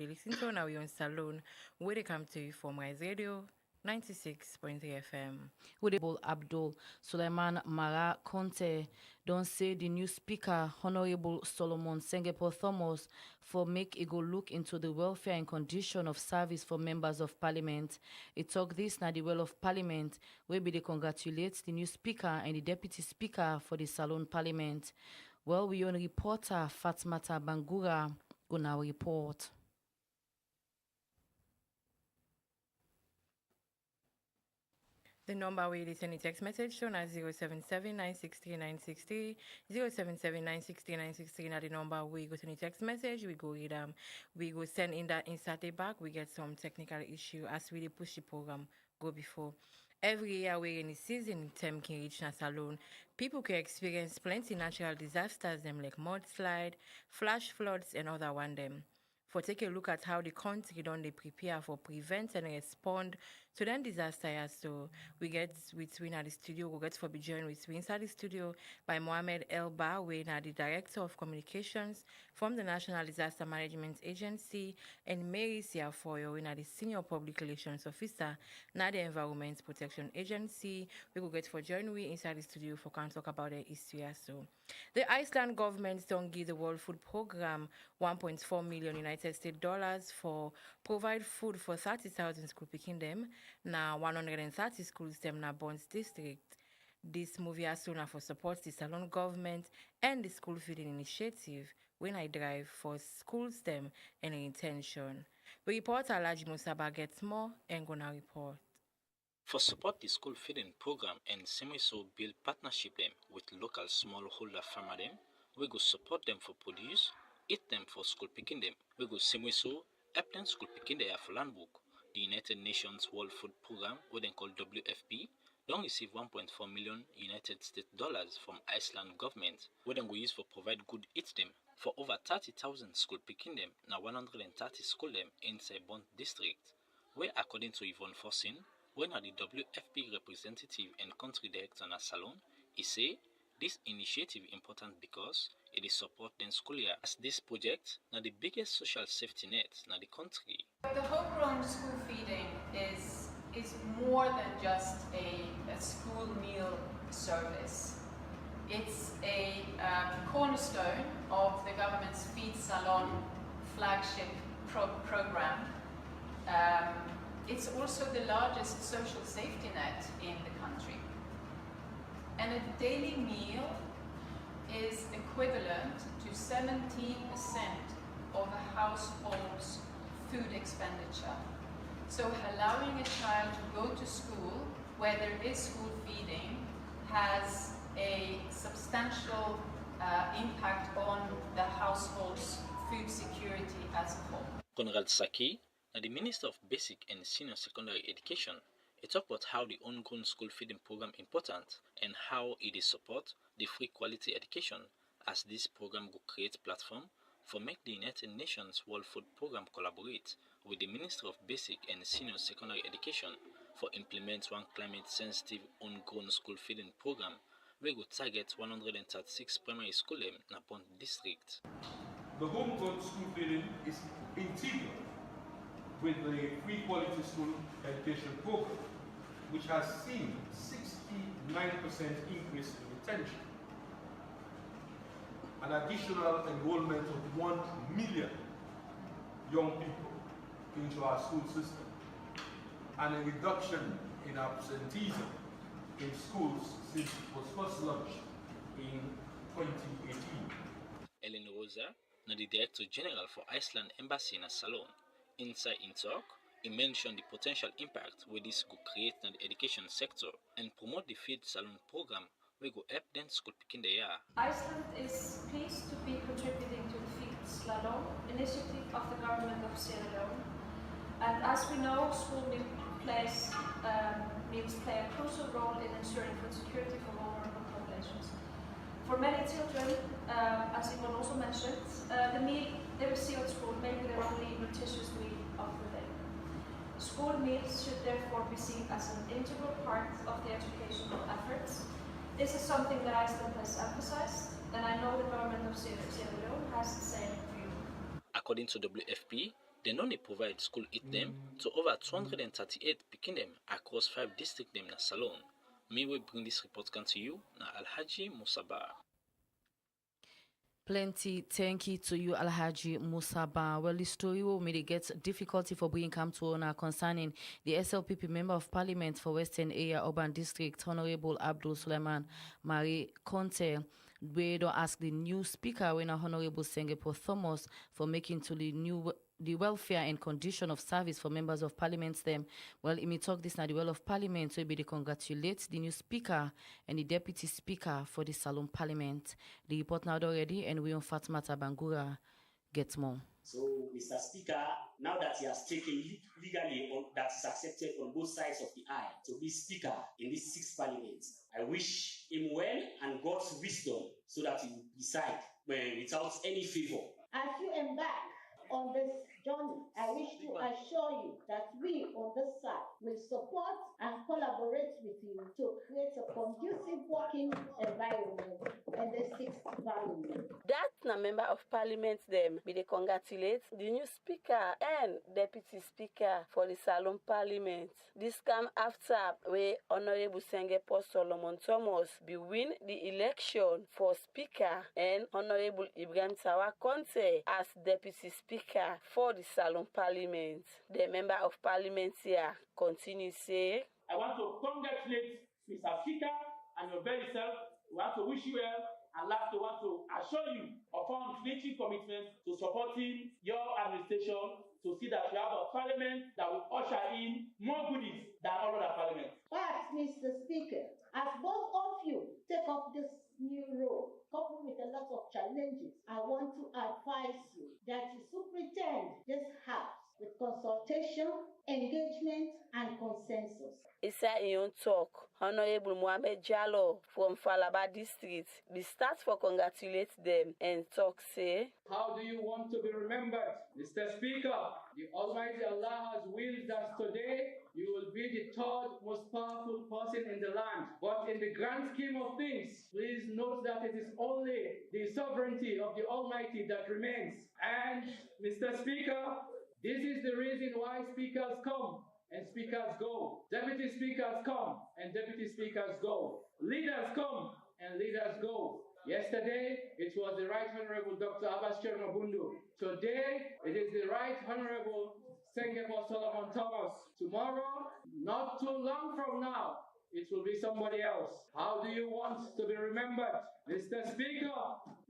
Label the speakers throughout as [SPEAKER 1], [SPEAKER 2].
[SPEAKER 1] They listen to now YONE SALONE, where they come to you from Radio 96.3 FM.
[SPEAKER 2] Honorable Abdul Suleiman Mara Conte don't say the new speaker, Honorable Solomon Sengepo Thomas, for make a go look into the welfare and condition of service for members of parliament. He talk this na the well of parliament, where be they congratulate the new speaker and the deputy speaker for the Salone parliament. Well, we own reporter Fatmata Bangura go now report.
[SPEAKER 1] The number we listen text message shown as 077-963-963, 077-963-963. Now the number we go to the text message, we go read we go send in that insert back. We get some technical issue as we push the program go before. Every year we're in the season, term can reach us alone. People can experience plenty natural disasters, them like mudslide, flash floods, and other one them. For take a look at how the country don't they prepare for prevent and respond to then disaster. So we get between at the studio, we get for be joined with inside the studio by Mohamed Elba, we are the Director of Communications from the National Disaster Management Agency, and Mary Siafoyo, we are the Senior Public Relations Officer, now the Environment Protection Agency. We will get for join we inside the studio for can talk about the issue. So the Iceland government don't give the World Food Program 1.4 million United States dollars for provide food for 30,000 school picking them. Now 130 schools them na Bonds district. This movie as soon for support the Salone government and the school feeding initiative when I drive for schools them and intention. We report Alaji Musaba gets more and gonna report.
[SPEAKER 3] For support the school feeding program and semi-so build partnership them with local smallholder farmer them, we go support them for produce, eat them for school picking them. We go semi-so help them school picking their for land book. The United Nations World Food Program, what they call WFP, don't receive 1.4 million United States dollars from Iceland government, what they go use for provide good eat them for over 30,000 school picking them, now 130 school them inside Bond district, where according to Yvonne Forsin, when are the WFP representative and country director na Salone, he say this initiative important because it is support the school year as this project na the biggest social safety net na the country.
[SPEAKER 4] The homegrown school feeding is more than just a school meal service. It's a cornerstone of the government's Feed Salone flagship program. It's also the largest social safety net in the country. And a daily meal is equivalent to 17% of a household's food expenditure. So allowing a child to go to school where there is school feeding has a substantial impact on the household's food security as a whole.
[SPEAKER 3] Conrad Saki, the Minister of Basic and Senior Secondary Education, he talked about how the ongoing school feeding program important and how it is support the free quality education as this program will create platform for make the United Nations World Food Program collaborate with the Ministry of Basic and Senior Secondary Education for implement one climate-sensitive ongoing school feeding program where will target 136 primary schools in Napon district.
[SPEAKER 5] The homegrown school feeding is integral with the free quality school education program, which has seen 69% increase in retention, an additional enrollment of 1 million young people into our school system, and a reduction in absenteeism in schools since it was first launched in 2018.
[SPEAKER 3] Ellen Rosa, the Director General for Iceland Embassy in Salone, inside in talk, he mentioned the potential impact where this could create in the education sector and promote the Feed Salone program where go help them school picking the year.
[SPEAKER 6] Iceland is pleased to be contributing to the Feed Salone initiative of the government of Sierra Leone. And as we know, school meals play a crucial role in ensuring food security for vulnerable populations. For many children, as Yvonne also mentioned, the meal they receive at school may be their only nutritious meal of the day. School meals should therefore be seen as an integral part of the educational efforts. This is something that Iceland has emphasized, and I know the government of Sierra Leone has the same view.
[SPEAKER 3] According to WFP, They only provide school eat them to over 238 picking them across 5 districts them na Salone. Me will bring this report to you na Alhaji Musaba.
[SPEAKER 2] Plenty thank you to you, Alhaji Musaba. Well, the story will make it get difficulty for bringing come to honor concerning the SLPP Member of Parliament for Western Area Urban District, Honorable Abdul Suleiman Marie Conte. We don't ask the new speaker, when Honorable Singapore Thomas, for making to the welfare and condition of service for members of parliament them. Well, it may talk this now the well of parliament, so it be they congratulate the new speaker and the deputy speaker for the Salone Parliament. The report now already, and we on Fatmata Bangura get more.
[SPEAKER 7] So, Mr. Speaker, now that he has taken legally that is accepted on both sides of the aisle to be speaker in this 6th parliament, I wish him well and God's wisdom so that he will decide without any favor.
[SPEAKER 8] As you embark on this journey, I wish to assure you that we on this side will support and collaborate with you to create a conducive working environment in the 6th parliament.
[SPEAKER 9] That na member of parliament them be they congratulate the new speaker and deputy speaker for the Salone Parliament. This come after where Honorable Singapore Solomon Thomas be win the election for speaker and Honorable Ibrahim Tawa Conte as deputy speaker for the Salone Parliament. The member of parliament here continue say,
[SPEAKER 7] I want to congratulate Mr. Speaker and your very self. We want to wish you well. And last, we want to assure you of our unflinching commitment to supporting your administration to see that we have a parliament that will usher in more goodies than all other parliaments.
[SPEAKER 8] But, Mr. Speaker, as both of you take up this new role, coupled with a lot of challenges, I want to advise you that you superintend this house with consultation, engagement, and consensus.
[SPEAKER 9] Isa in talk, Honorable Mohamed Jallo from Falaba District, we start for congratulate them and talk say,
[SPEAKER 10] how do you want to be remembered? Mr. Speaker, the Almighty Allah has willed that today you will be the 3rd most powerful person in the land. But in the grand scheme of things, please note that it is only the sovereignty of the Almighty that remains. And Mr. Speaker, this is the reason why speakers come and speakers go. Deputy speakers come and deputy speakers go. Leaders come and leaders go. Yesterday, it was the Right Honorable Dr. Abbas Chernobundo. Today, it is the Right Honorable Singapore Solomon Thomas. Tomorrow, not too long from now, it will be somebody else. How do you want to be remembered? Mr. Speaker,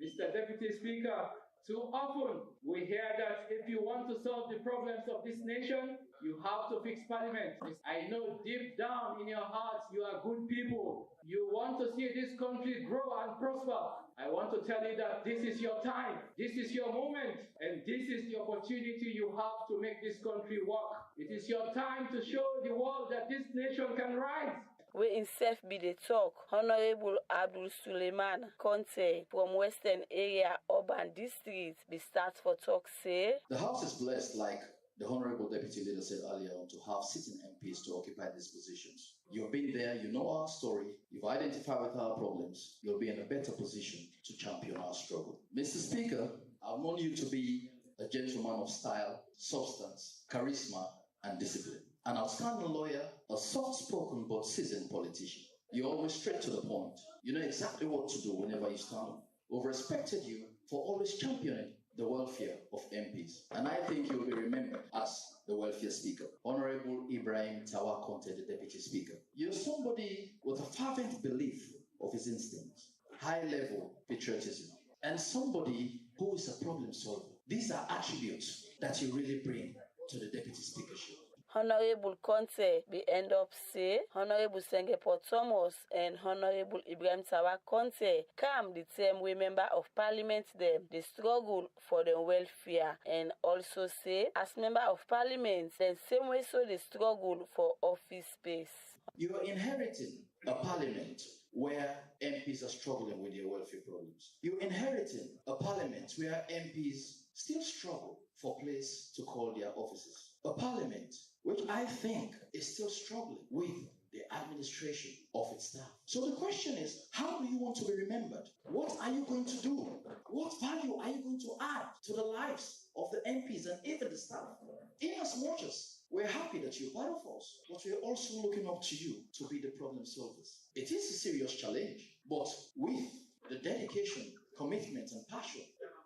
[SPEAKER 10] Mr. Deputy Speaker, too often we hear that if you want to solve the problems of this nation, you have to fix parliament. I know deep down in your hearts you are good people. You want to see this country grow and prosper. I want to tell you that this is your time, this is your moment, and this is the opportunity you have to make this country work. It is your time to show the world that this nation can rise.
[SPEAKER 9] We in self be the talk, Honorable Abdul Suleiman Conte from Western Area Urban District, be start for talk say.
[SPEAKER 11] The House is blessed, like the Honorable Deputy Leader said earlier on, to have sitting MPs to occupy these positions. You've been there, you know our story, you've identified with our problems, you'll be in a better position to champion our struggle. Mr. Speaker, I've known you to be a gentleman of style, substance, charisma, and discipline. An outstanding lawyer, a soft-spoken but seasoned politician. You're always straight to the point. You know exactly what to do whenever you stand. We've respected you for always championing the welfare of MPs. And I think you'll be remembered as the welfare speaker. Honorable Ibrahim Tawa Conte, the deputy speaker. You're somebody with a fervent belief of his instincts, high-level patriotism, and somebody who is a problem solver. These are attributes that you really bring to the deputy speakership.
[SPEAKER 9] Honorable Conte be end up say, Honorable Singapore Thomas and Honorable Ibrahim Tawa Conte come the same way member of parliament them, they struggle for their welfare, and also say, as member of parliament, then same way so they struggle for office space.
[SPEAKER 11] You are inheriting a parliament where MPs are struggling with their welfare problems. You're inheriting a parliament where MPs still struggle for a place to call their offices. A parliament which I think is still struggling with the administration of its staff. So the question is, how do you want to be remembered? What are you going to do? What value are you going to add to the lives of the MPs and even the staff. In as much as we're happy that you're part of us, but we're also looking up to you to be the problem solvers. It is a serious challenge, but with the dedication, commitment, and passion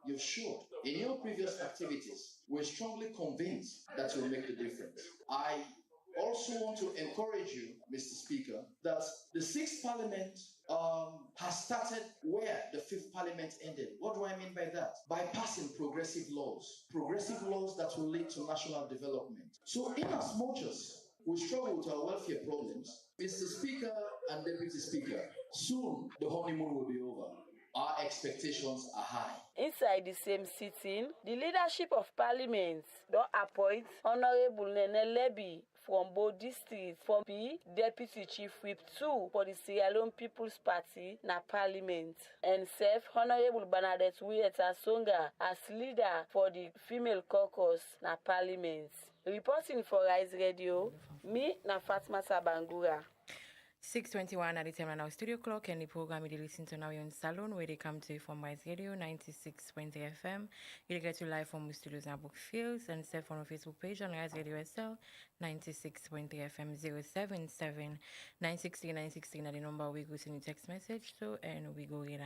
[SPEAKER 11] you've showed in your previous activities, we're strongly convinced that you'll make the difference. I also want to encourage you, Mr. Speaker, that the sixth parliament has started where the fifth parliament ended. What do I mean by that? By passing progressive laws that will lead to national development. So in as much as we struggle with our welfare problems, Mr. Speaker and Deputy Speaker, soon the honeymoon will be over. Our expectations are high.
[SPEAKER 9] Inside the same sitting, the leadership of parliament don appoint Honorable Nene Lebi from both districts for be Deputy Chief Whip 2 for the Sierra Leone People's Party na Parliament, and serve Honorable Bernadette Wieta Songa as leader for the Female Caucus na Parliament. Reporting for Rise Radio, me na Fatma Sabangura.
[SPEAKER 1] 6:21 at the time now studio clock, and the program you listen to now YONE SALONE, where they come to you from Rise Radio 96.0 FM. You get to live from the studios in Brookfields and set on our Facebook page on Riseradiosl 96.3 FM 077 960 960 at the number we go send you text message to, and we go get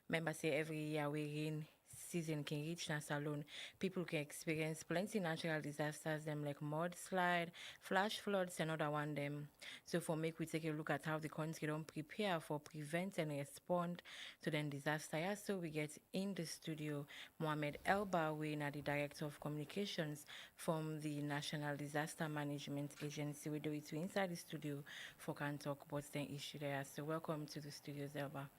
[SPEAKER 1] member say every year we in season can reach na salon. People can experience plenty natural disasters, them like mudslide, flash floods, and other one them. So for make we take a look at how the country don't prepare for prevent and respond to the disaster. Yeah, so we get in the studio Mohamed Elba, we are the Director of Communications from the National Disaster Management Agency. We do it inside the studio for can talk about the issue there. So welcome to the studios, Elba.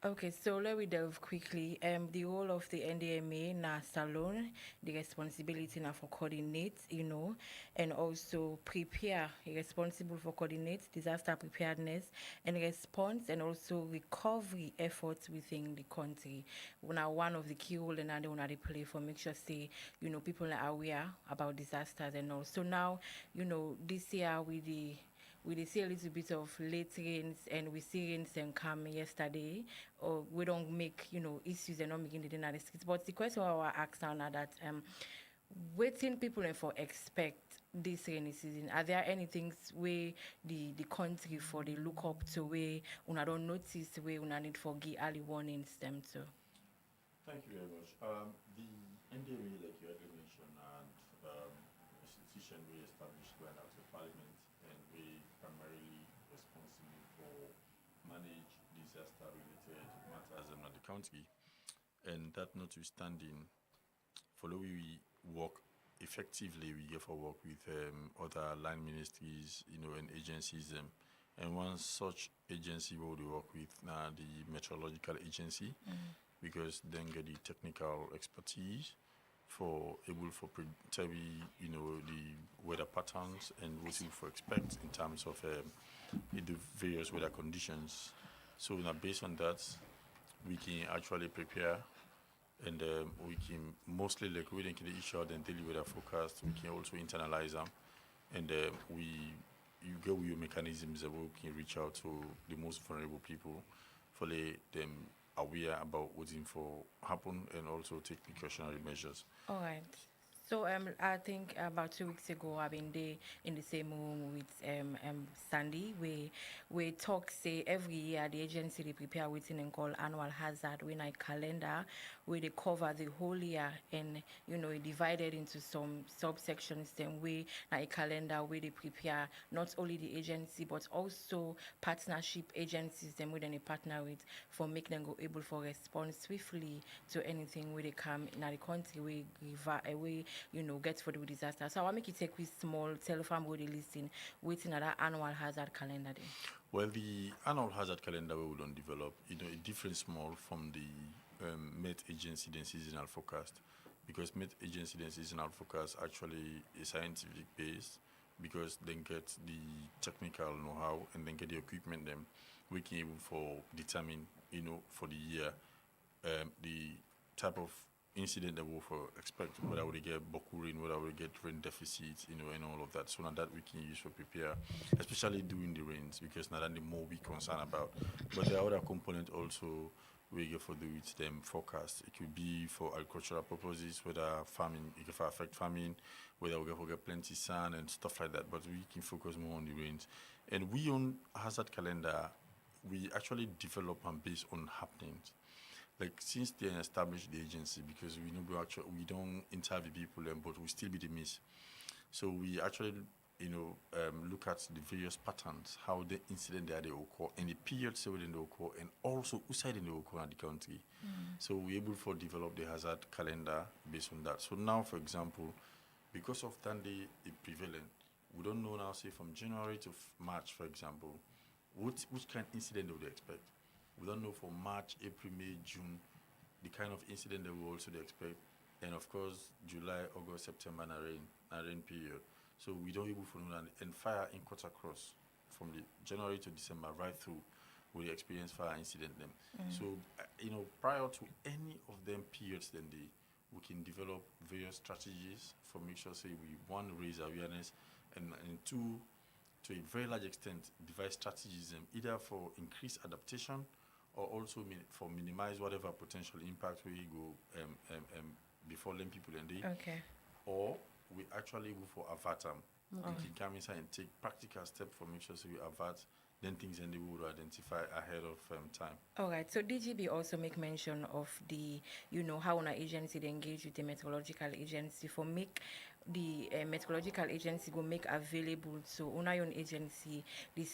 [SPEAKER 1] Okay, so let me delve quickly. The role of the NDMA na salon, the responsibility now for coordinate, and also prepare, responsible for coordinate disaster preparedness and response, and also recovery efforts within the country. Now, one of the key role and they want to play for make sure say people are aware about disasters and all. So now this year we see a little bit of late rains, and we see rains and come yesterday, or we don't make issues and not making it in the streets. But the question I want to ask now that waiting people for expect this rainy season, are there any things where the country for the look up to where una don't notice where una need for give early warnings them to?
[SPEAKER 12] Thank you very much. The NDMA, like you already mentioned, and institution we established when out of Parliament, and we primarily responsible for manage disaster-related matters in the county. And that notwithstanding, follow we work effectively, we get for work with other line ministries, and agencies. And one such agency we would work with now the Meteorological Agency, because then get the technical expertise for able for tell the weather patterns and what you for expect in terms of the various weather conditions. So now based on that, we can actually prepare, and we can mostly like reading the issue and daily weather forecast. We can also internalize them, and you go with your mechanisms that we can reach out to the most vulnerable people, for them aware about what's in for happen, and also take precautionary measures.
[SPEAKER 1] All right. So I think about 2 weeks ago I've been there in the same room with Sandy. We talk say every year the agency they prepare within and call annual hazard when I calendar where they cover the whole year, and it divided into some subsections. Then we a calendar where they prepare not only the agency but also partnership agencies them with any partner with for make them go able for respond swiftly to anything where they come in the country we get for the disaster. So I want make it take with small telephone body listing waiting at that annual hazard calendar then.
[SPEAKER 12] Well, the annual hazard calendar we will develop, a different small from the Met Agency then seasonal forecast, because Met Agency then seasonal forecast actually is scientific based, because then get the technical know-how and then get the equipment them we can able for determine for the year the type of incident that we will expect, whether we get bokurin, whether we get rain deficits, and all of that. So now that we can use for prepare, especially during the rains, because now that the more we concerned about. But there are other components also we go for the with them forecast. It could be for agricultural purposes, whether farming, it can affect farming, whether we go get plenty sun and stuff like that. But we can focus more on the rains. And we on hazard calendar, we actually develop and based on happenings. Like since they established the agency, because we know we don't interview people, but we still be the miss. So we actually, look at the various patterns, how the incident that they occur, and the periods where they occur, and also outside in the occur in the country. So we're able to develop the hazard calendar based on that. So now, for example, because of Sunday is prevalent, we don't know now, say from January to March, for example, which kind of incident do they expect? We don't know for March, April, May, June, the kind of incident that we also expect. And of course, July, August, September, and rain period. So we don't even know that. And fire in cut across from the January to December right through, we experience fire incident them. So, prior to any of them periods, we can develop various strategies for make sure, say, we one, raise awareness, and two, to a very large extent, devise strategies either for increased adaptation or also for minimize whatever potential impact we go before letting people in there.
[SPEAKER 1] Okay.
[SPEAKER 12] Or we actually go for avert them. We can come inside and take practical steps for make sure so we avert then things and they would identify ahead of time.
[SPEAKER 1] All right. So DGB also make mention of the, how an agency they engage with the meteorological agency for make the meteorological agency go make available so una own agency the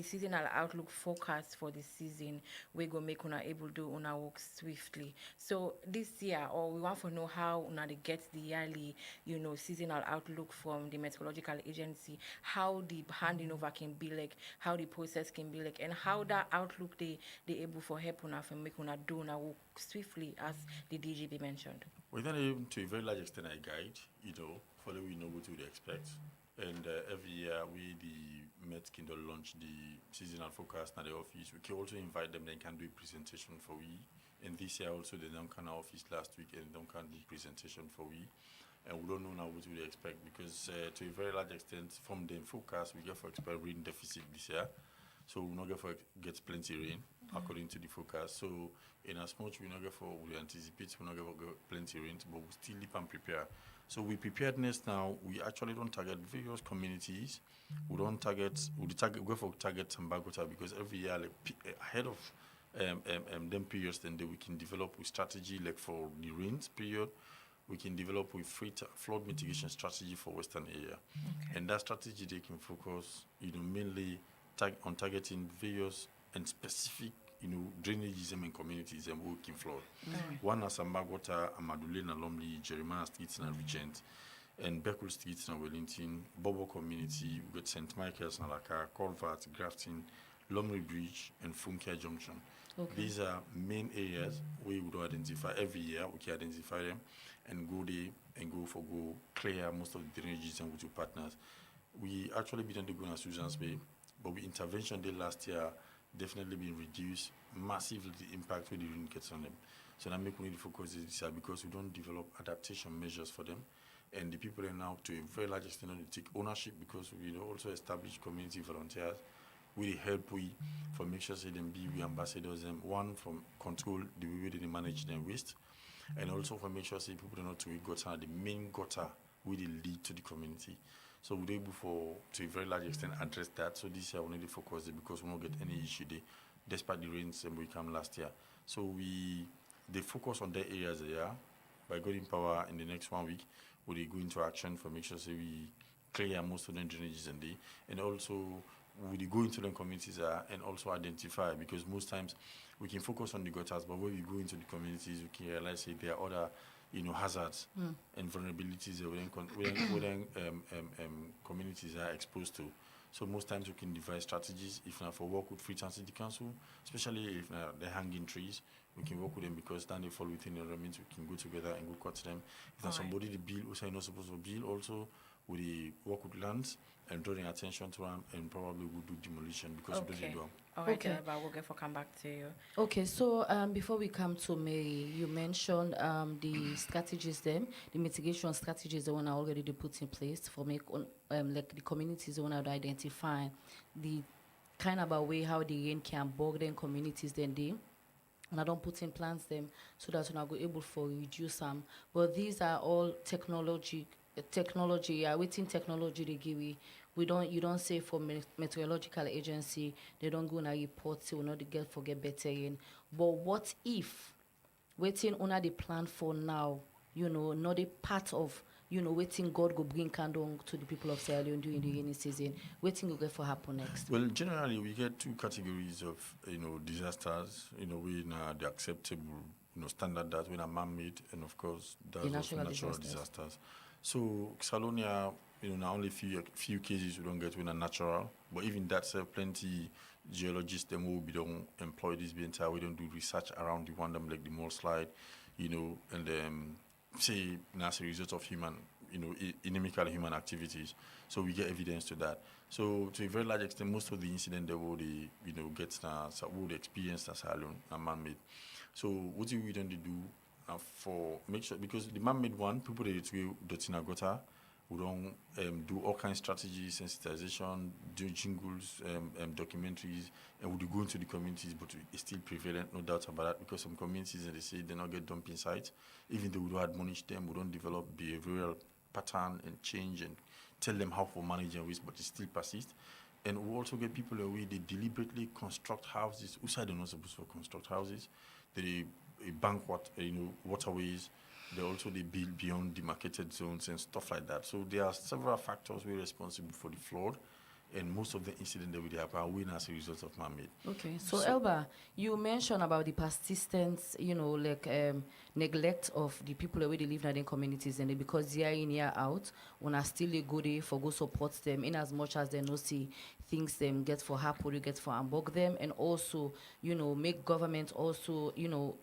[SPEAKER 1] seasonal outlook forecast for the season we go make una able do una work swiftly. So this year, or we want to know how una they get the yearly, seasonal outlook from the meteorological agency, how the handing over can be like, how the process can be like, and how that outlook they able for help una for make una do una work swiftly as the DGB mentioned.
[SPEAKER 12] We're then able to a very large extent I guide, for the we know what to expect. And every year we the Met can launch the seasonal forecast at the office. We can also invite them, they can do a presentation for we. And this year also they don't come office last week and don't can do presentation for we. And we don't know now what we expect because to a very large extent from the forecast we get for expect rain deficit this year. So we're not going to get plenty rain according to the forecast. So in as much we not get for we anticipate we're not going to get plenty rain, but we still live and prepare. So we preparedness now. We actually don't target various communities. We don't target. We go for target Sambagota because every year ahead of them periods, then we can develop with strategy like for the rains period. We can develop with flood mitigation strategy for Western area, and that strategy they can focus, mainly on targeting various and specific, drainages and communities and working flood. One as Amagota, Amadulena, Lomley, Jeremiah Streets and Regent, and Beckle Streets and Wellington, Bobo Community, we got St. Michael's, Nalaka, Colvert, Grafton, Lomley Bridge, and Funkia Junction. These are main areas we would identify every year. We can identify them and go there and go clear most of the drainages and with your partners. We actually began to go on Susan's Bay, but the intervention did last year definitely been reduced massively the impact with the rain gets on them. So that make we need to focus this year because we don't develop adaptation measures for them. And the people are now to a very large extent to take ownership because we also establish community volunteers. We help for make sure them be we ambassadors them one from control the way they manage their waste, and also for make sure people don't know to gutter the main gutter will lead to the community. So we're able to a very large extent address that. So this year we need to focus it because we don't get any issue there, despite the rains we come last year. So they focus on their areas there. By God in power in the next 1 week, we go into action for make sure we clear most of the drainages and also we go into the communities and also identify because most times we can focus on the gutters, but when we go into the communities, we can realize there are other hazards and vulnerabilities that communities are exposed to. So most times we can devise strategies. If not for work with Free Transit Council, especially if they're hanging trees, we can work with them because then they fall within the environment. We can go together and go cut them. If there's somebody the bill, who say not supposed to bill, also we work with lands and drawing attention to them, and probably we'll do demolition because we don't do them.
[SPEAKER 1] All right, okay. But we'll get for come back to you.
[SPEAKER 2] Okay, so before we come to Mary, you mentioned the strategies, the mitigation strategies that one are already put in place for make like the communities want to identify the kind of a way how the rain can burden communities then they. and I don't put in plants them so that when I go able for reduce them. But these are all technology, waiting technology they give we don't you don't say for meteorological agency they don't go and report say we not get forget better in. But what if waiting under the plan for now, not a part of waiting God go bring candle to the people of Sierra Leone during the rainy season. Waiting go get for happen next.
[SPEAKER 12] Well, generally we get two categories of disasters. We the acceptable standard that when are man-made, and of course there's also natural disasters. So Salonia, now only few cases we don't get when are natural, but even that plenty geologists them will be don't employ this be entire. We don't do research around the one them like the mudslide, and say as a result of human, inimical human activities. So we get evidence to that. So to a very large extent, most of the incident that would get would experience as alone and man-made. So what do we then do for make sure, because the man-made one, people that do Dotina we don't do all kinds of strategies, sensitization, do jingles, documentaries, and we do go into the communities, but it's still prevalent, no doubt about that, because some communities, they say they not get dumping sites, even though we don't admonish them, we don't develop behavioral pattern and change and tell them how to manage and risk, but it still persists. And we also get people away, they deliberately construct houses, outside they're not supposed to construct houses, they bank waterways, they build beyond demarcated zones and stuff like that. So there are several factors we're responsible for the flood, and most of the incidents that we have are win as a result of man-made.
[SPEAKER 2] Okay, so Elba, you mentioned about the persistence, neglect of the people who already live in their communities, and because they are in year out, when are still a good day for go support them, in as much as they know see things them get for happen, you get for unbog them, and also, make government also,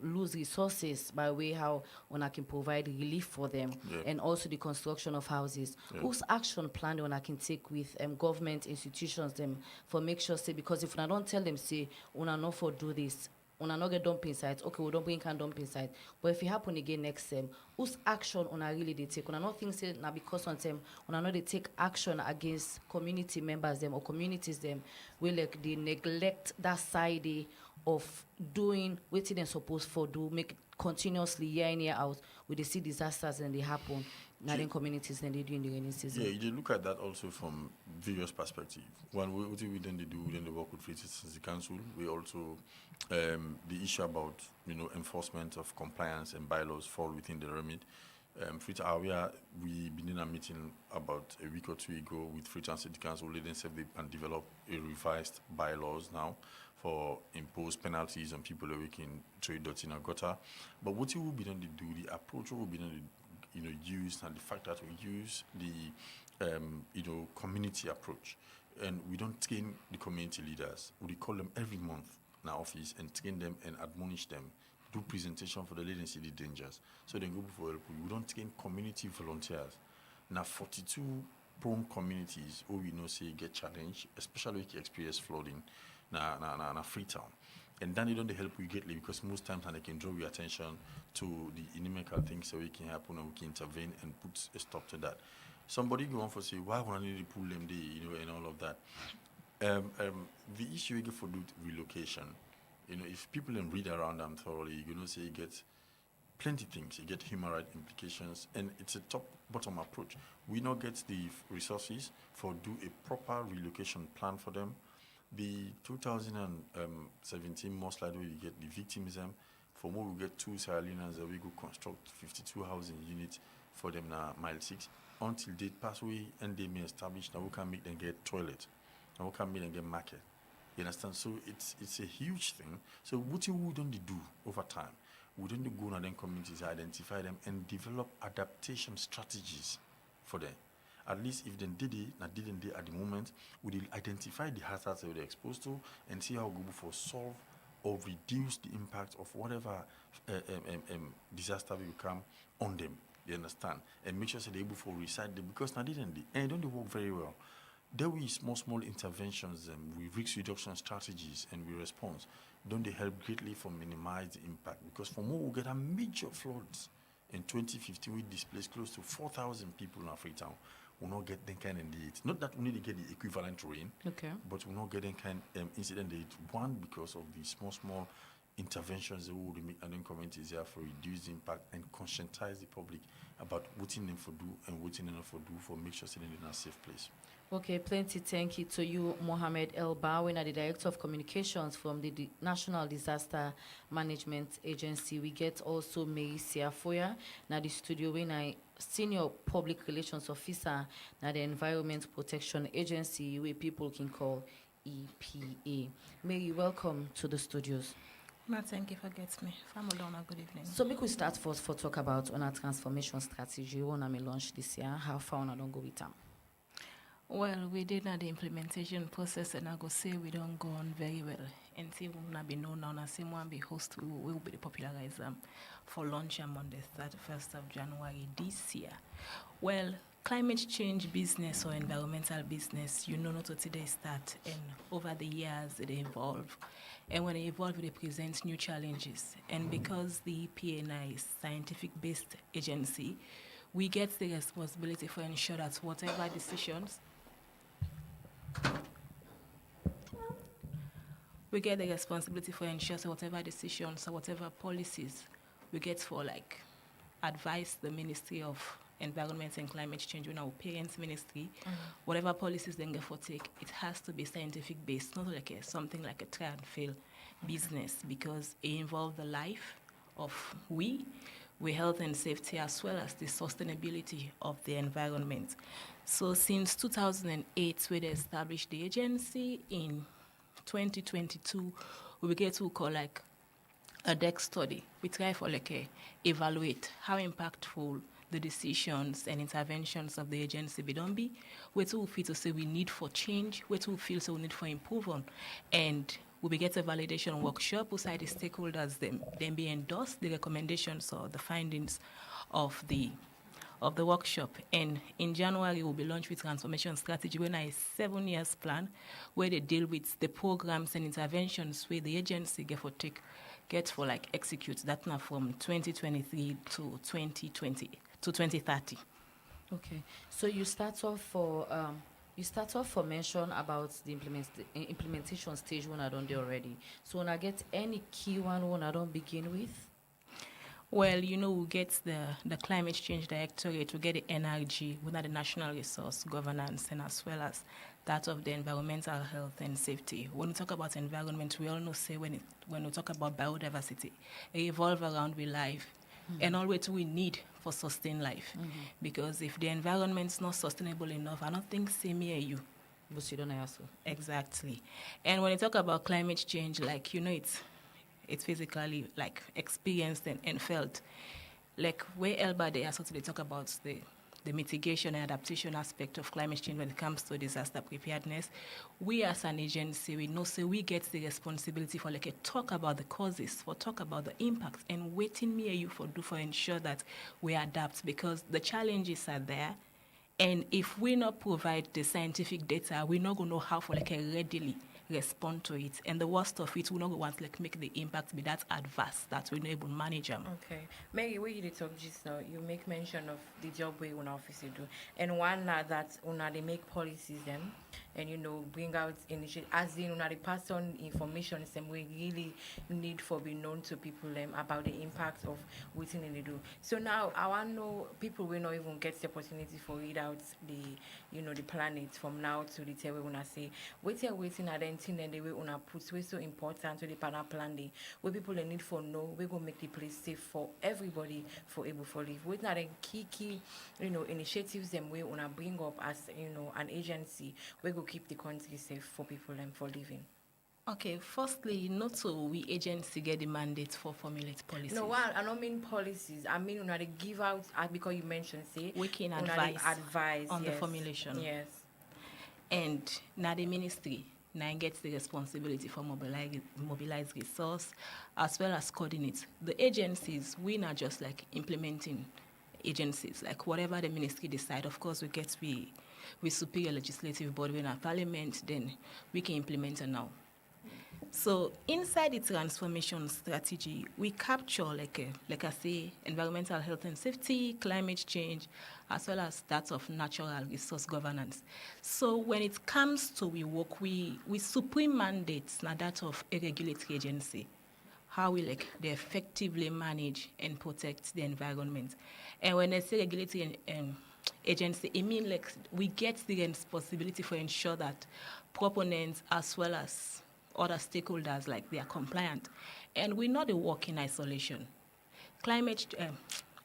[SPEAKER 2] lose resources by way how one can provide relief for them, and also the construction of houses. Whose action plan one can take with government institutions them for make sure say, because if I don't tell them say una not for do this, una not get dumping sites, okay, we don't bring can dumping site. But if it happen again next time, whose action una really they take? Una not think say now because on them una not they take action against community members them or communities them will like they neglect that side of doing what they're supposed for do, make continuously year in year out with they see disasters and they happen. Now in communities and they do in the rainy season.
[SPEAKER 12] Yeah, you look at that also from various perspectives. One, what we then do, then they work with Free Citizens Council. We also, the issue about, enforcement of compliance and bylaws fall within the remit. We been in a meeting about a week or two ago with Free City Council. They then said they can develop a revised bylaws now for impose penalties on people who can trade dirty in a gutter. But what you will be done to do, the approach will be done to use, and the fact that we use the community approach, and we don't train the community leaders. We call them every month in our office and train them and admonish them, do presentation for the lady and see the dangers, so they go before help. We don't train community volunteers. Now 42 prone communities who we know say get challenged, especially if you experience flooding na Freetown. And then they don't help you greatly, because most times they can draw your attention to the inimical things so we can happen and we can intervene and put a stop to that. Somebody go on for say, why would I need to pull them there, and all of that. The issue you get for relocation, if people then read around them thoroughly, say you get plenty things. You get human rights implications, and it's a top-bottom approach. We now get the resources for do a proper relocation plan for them. The 2017 most likely we get the victimism. For more we get 2 Sierra Leoneans that we go construct 52 housing units for them now mile 6 until they pass away and they may establish. Now we can make them get toilet. Now we can make them get market. You understand? So it's a huge thing. So what you wouldn't do over time, we don't go in them communities, identify them and develop adaptation strategies for them. At least if they did it, not didn't they at the moment, we will identify the hazards that they're exposed to and see how we go for solve or reduce the impact of whatever disaster will come on them. You understand? And make sure that they're able to recite them, because now didn't they? And don't they work very well? There will be small interventions with risk reduction strategies and we response. Don't they help greatly for minimize the impact? Because for more we get a major floods in 2015, we displaced close to 4,000 people in Freetown. We not get that kind of need. Not that we need to get the equivalent rain,
[SPEAKER 2] okay,
[SPEAKER 12] but we not get that kind of incident date. One, because of the small interventions that we will make and then communities here for reduce the impact and conscientize the public about what them for do and what them not for do for make sure they're in a safe place.
[SPEAKER 2] Okay, plenty thank you to you, Mohammed El Bawin, the Director of Communications from the National Disaster Management Agency. We get also Mary Siafoya, na the studio when I Senior Public Relations Officer na the Environment Protection Agency, where people can call EPA. Mary, welcome to the studios.
[SPEAKER 13] Thank you for getting me. Famulona, good evening.
[SPEAKER 2] So make we start first for talk about on our transformation strategy. When I may launch this year, how far I don't go with them?
[SPEAKER 13] Well, we did the implementation process, and I go say we don't go on very well. Until we not be known now, and same one be host, we will be the popularizer for launch on the 31st of January this year. Well, climate change business or environmental business, you know not what today start, and over the years it evolve. And when it evolve, it presents new challenges. And because the EPA is scientific-based agency, we get the responsibility for ensure that whatever decisions whatever decisions or whatever policies we get for advise the Ministry of Environment and Climate Change, our parents' ministry, whatever policies they get for take, it has to be scientific based, not like something like a try and fail business, because it involves the life of we health and safety, as well as the sustainability of the environment. So since 2008, we established the agency. In 2022, we get to call a deck study. We try for evaluate how impactful the decisions and interventions of the agency be done be, where we feel to say we need for change, where we feel so we need for improvement, and we get a validation workshop beside the stakeholders, then be endorsed the recommendations or the findings of the workshop. And in January, we'll be launched with transformation strategy, when a 7 years plan where they deal with the programs and interventions where the agency get for execute that now from 2023 to 2030.
[SPEAKER 2] Okay, so you start off for mention about the implementation stage when I don't do already. So when I get any key one when I don't begin with.
[SPEAKER 13] Well, we get the Climate Change Directorate, we get the NRG, we have the National Resource Governance, and as well as that of the environmental health and safety. When we talk about environment, we all know say when we talk about biodiversity, it evolves around with life, and all we need for sustain life. Because if the environment's not sustainable enough, I don't think same here you.
[SPEAKER 2] But you don't also.
[SPEAKER 13] Exactly. And when you talk about climate change, it's physically experienced and felt. Where Elba they also they talk about the mitigation and adaptation aspect of climate change when it comes to disaster preparedness. We as an agency, we know we get the responsibility for talk about the causes, for talk about the impacts, and waiting me you for ensure that we adapt, because the challenges are there. And if we not provide the scientific data, we're not going to know how for readily respond to it. And the worst of it, we not want make the impact be that adverse that we're not able to manage them.
[SPEAKER 1] Okay. Mary, where you talk just now, you make mention of the job we in office do. And one that they make policies them and bring out initiative as in they pass on information some we really need for be known to people about the impact of what they do. So now I want to know people will not even get the opportunity for read out the planet from now to the time we wanna say waiting at anything and the way una put way so important to the panel plan day where people they need for know we gonna make the place safe for everybody for able for live. Waiting at key initiatives them we wanna bring up as an agency we go keep the country safe for people and for living.
[SPEAKER 13] Okay, firstly, not so we agency get the mandate for formulate policies.
[SPEAKER 1] No, well, I don't mean policies. I mean, they give out, because you mentioned, say,
[SPEAKER 13] we can advise on
[SPEAKER 1] yes,
[SPEAKER 13] the formulation.
[SPEAKER 1] Yes.
[SPEAKER 13] And now the ministry now gets the responsibility for mobilize resource as well as coordinate. The agencies, we not just implementing agencies, whatever the ministry decide. Of course, we superior legislative body in our parliament, then we can implement it now. So inside the transformation strategy, we capture, like I say, environmental health and safety, climate change, as well as that of natural resource governance. So when it comes to we work, we supreme mandates, now that of a regulatory agency. how we they effectively manage and protect the environment. And when I say regulatory agency, it means we get the responsibility for ensure that proponents as well as other stakeholders they are compliant. And we not work in isolation.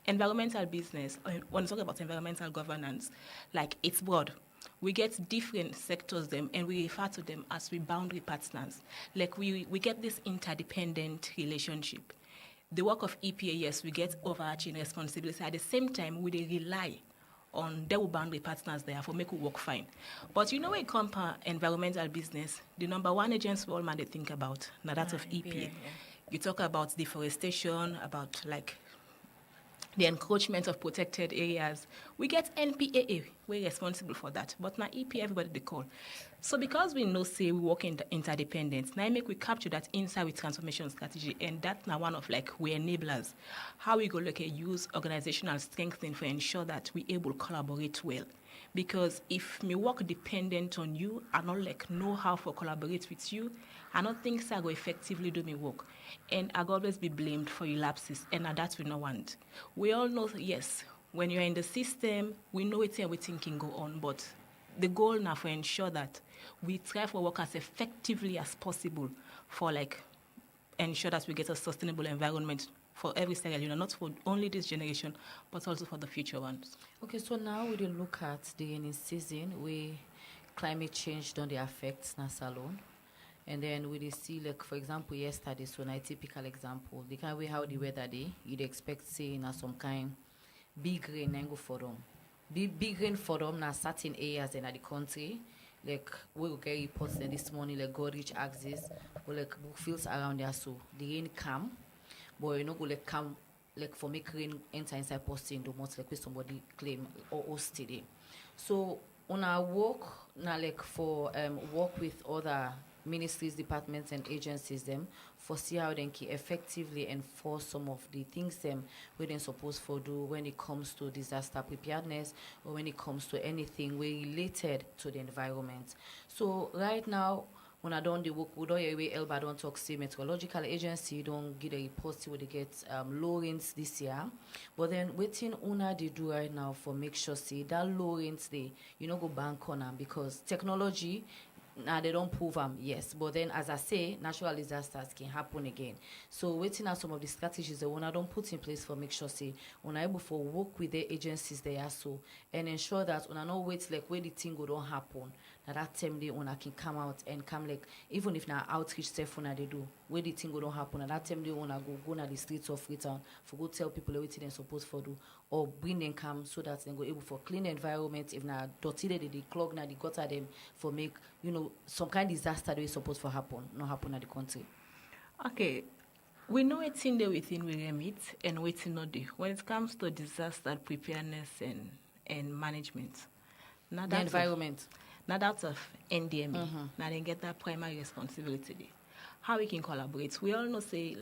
[SPEAKER 13] Environmental business, when we talk about environmental governance, it's broad. We get different sectors them and we refer to them as boundary partners. We get this interdependent relationship. The work of EPA, yes, we get overarching responsibility. At the same time, we rely on their boundary partners there for make it work fine. But when it comes to environmental business, the number one agency all man they think about, now that of EPA. Yeah. You talk about deforestation, about the encroachment of protected areas. We get NPAA, we're responsible for that. But now EPA, everybody they call. So because we know, say, we work in interdependence, now we capture that inside with transformation strategy, and that's now one of we enablers. How we go use organizational strengthening for ensure that we able to collaborate well. Because if me work dependent on you, I not know how to collaborate with you, I don't think I go effectively do my work. And I go always be blamed for your lapses, and that's we no want. We all know, yes, when you're in the system, we know it's everything can go on, but the goal now for ensure that we try to work as effectively as possible for ensure that we get a sustainable environment for every Sierra Leone, not for only this generation, but also for the future ones.
[SPEAKER 2] Okay, so now we look at the rainy season where climate change don't affect na salon. And then we see, for example, yesterday, so a typical example, the kind of way how the weather day, you'd expect, say, some kind big rain and go for them. Big rain for them na certain areas in the country. We will get reports this morning, Goderich axis, or fields around there, so the rain come, but go come, for make rain enter inside posting, do most with somebody claim or host today. So on our work, now for work with other ministries, departments, and agencies them for see how they can effectively enforce some of the things them we then supposed to do when it comes to disaster preparedness or when it comes to anything related to the environment. So right now, when I don't the work, we don't hear Elba don't talk say meteorological agency don't get a report where they get low rains this year. But then waiting una they do right now for make sure see that low rains they go bank on them because technology. Now they don't prove them, yes. But then, as I say, natural disasters can happen again. So waiting out some of the strategies that I don't put in place for make sure say when I able for work with the agencies they are so and ensure that when I know wait where the thing go don't happen. Now that time they when I can come out and come even if now outreach stuff when they do where the thing go don't happen. And that time they wanna go na the streets of Freetown for go tell people what they're supposed to do or bring them come so that they go able for clean environment if now dirty they clog now they gutter them for make some kind of disaster that is supposed to happen, not happen at the country.
[SPEAKER 13] Okay. We know it's in there within we remit and waiting not there. When it comes to disaster preparedness and management.
[SPEAKER 2] Not the environment.
[SPEAKER 13] Not out of NDMA. Now they get that primary responsibility there. How we can collaborate. We all know say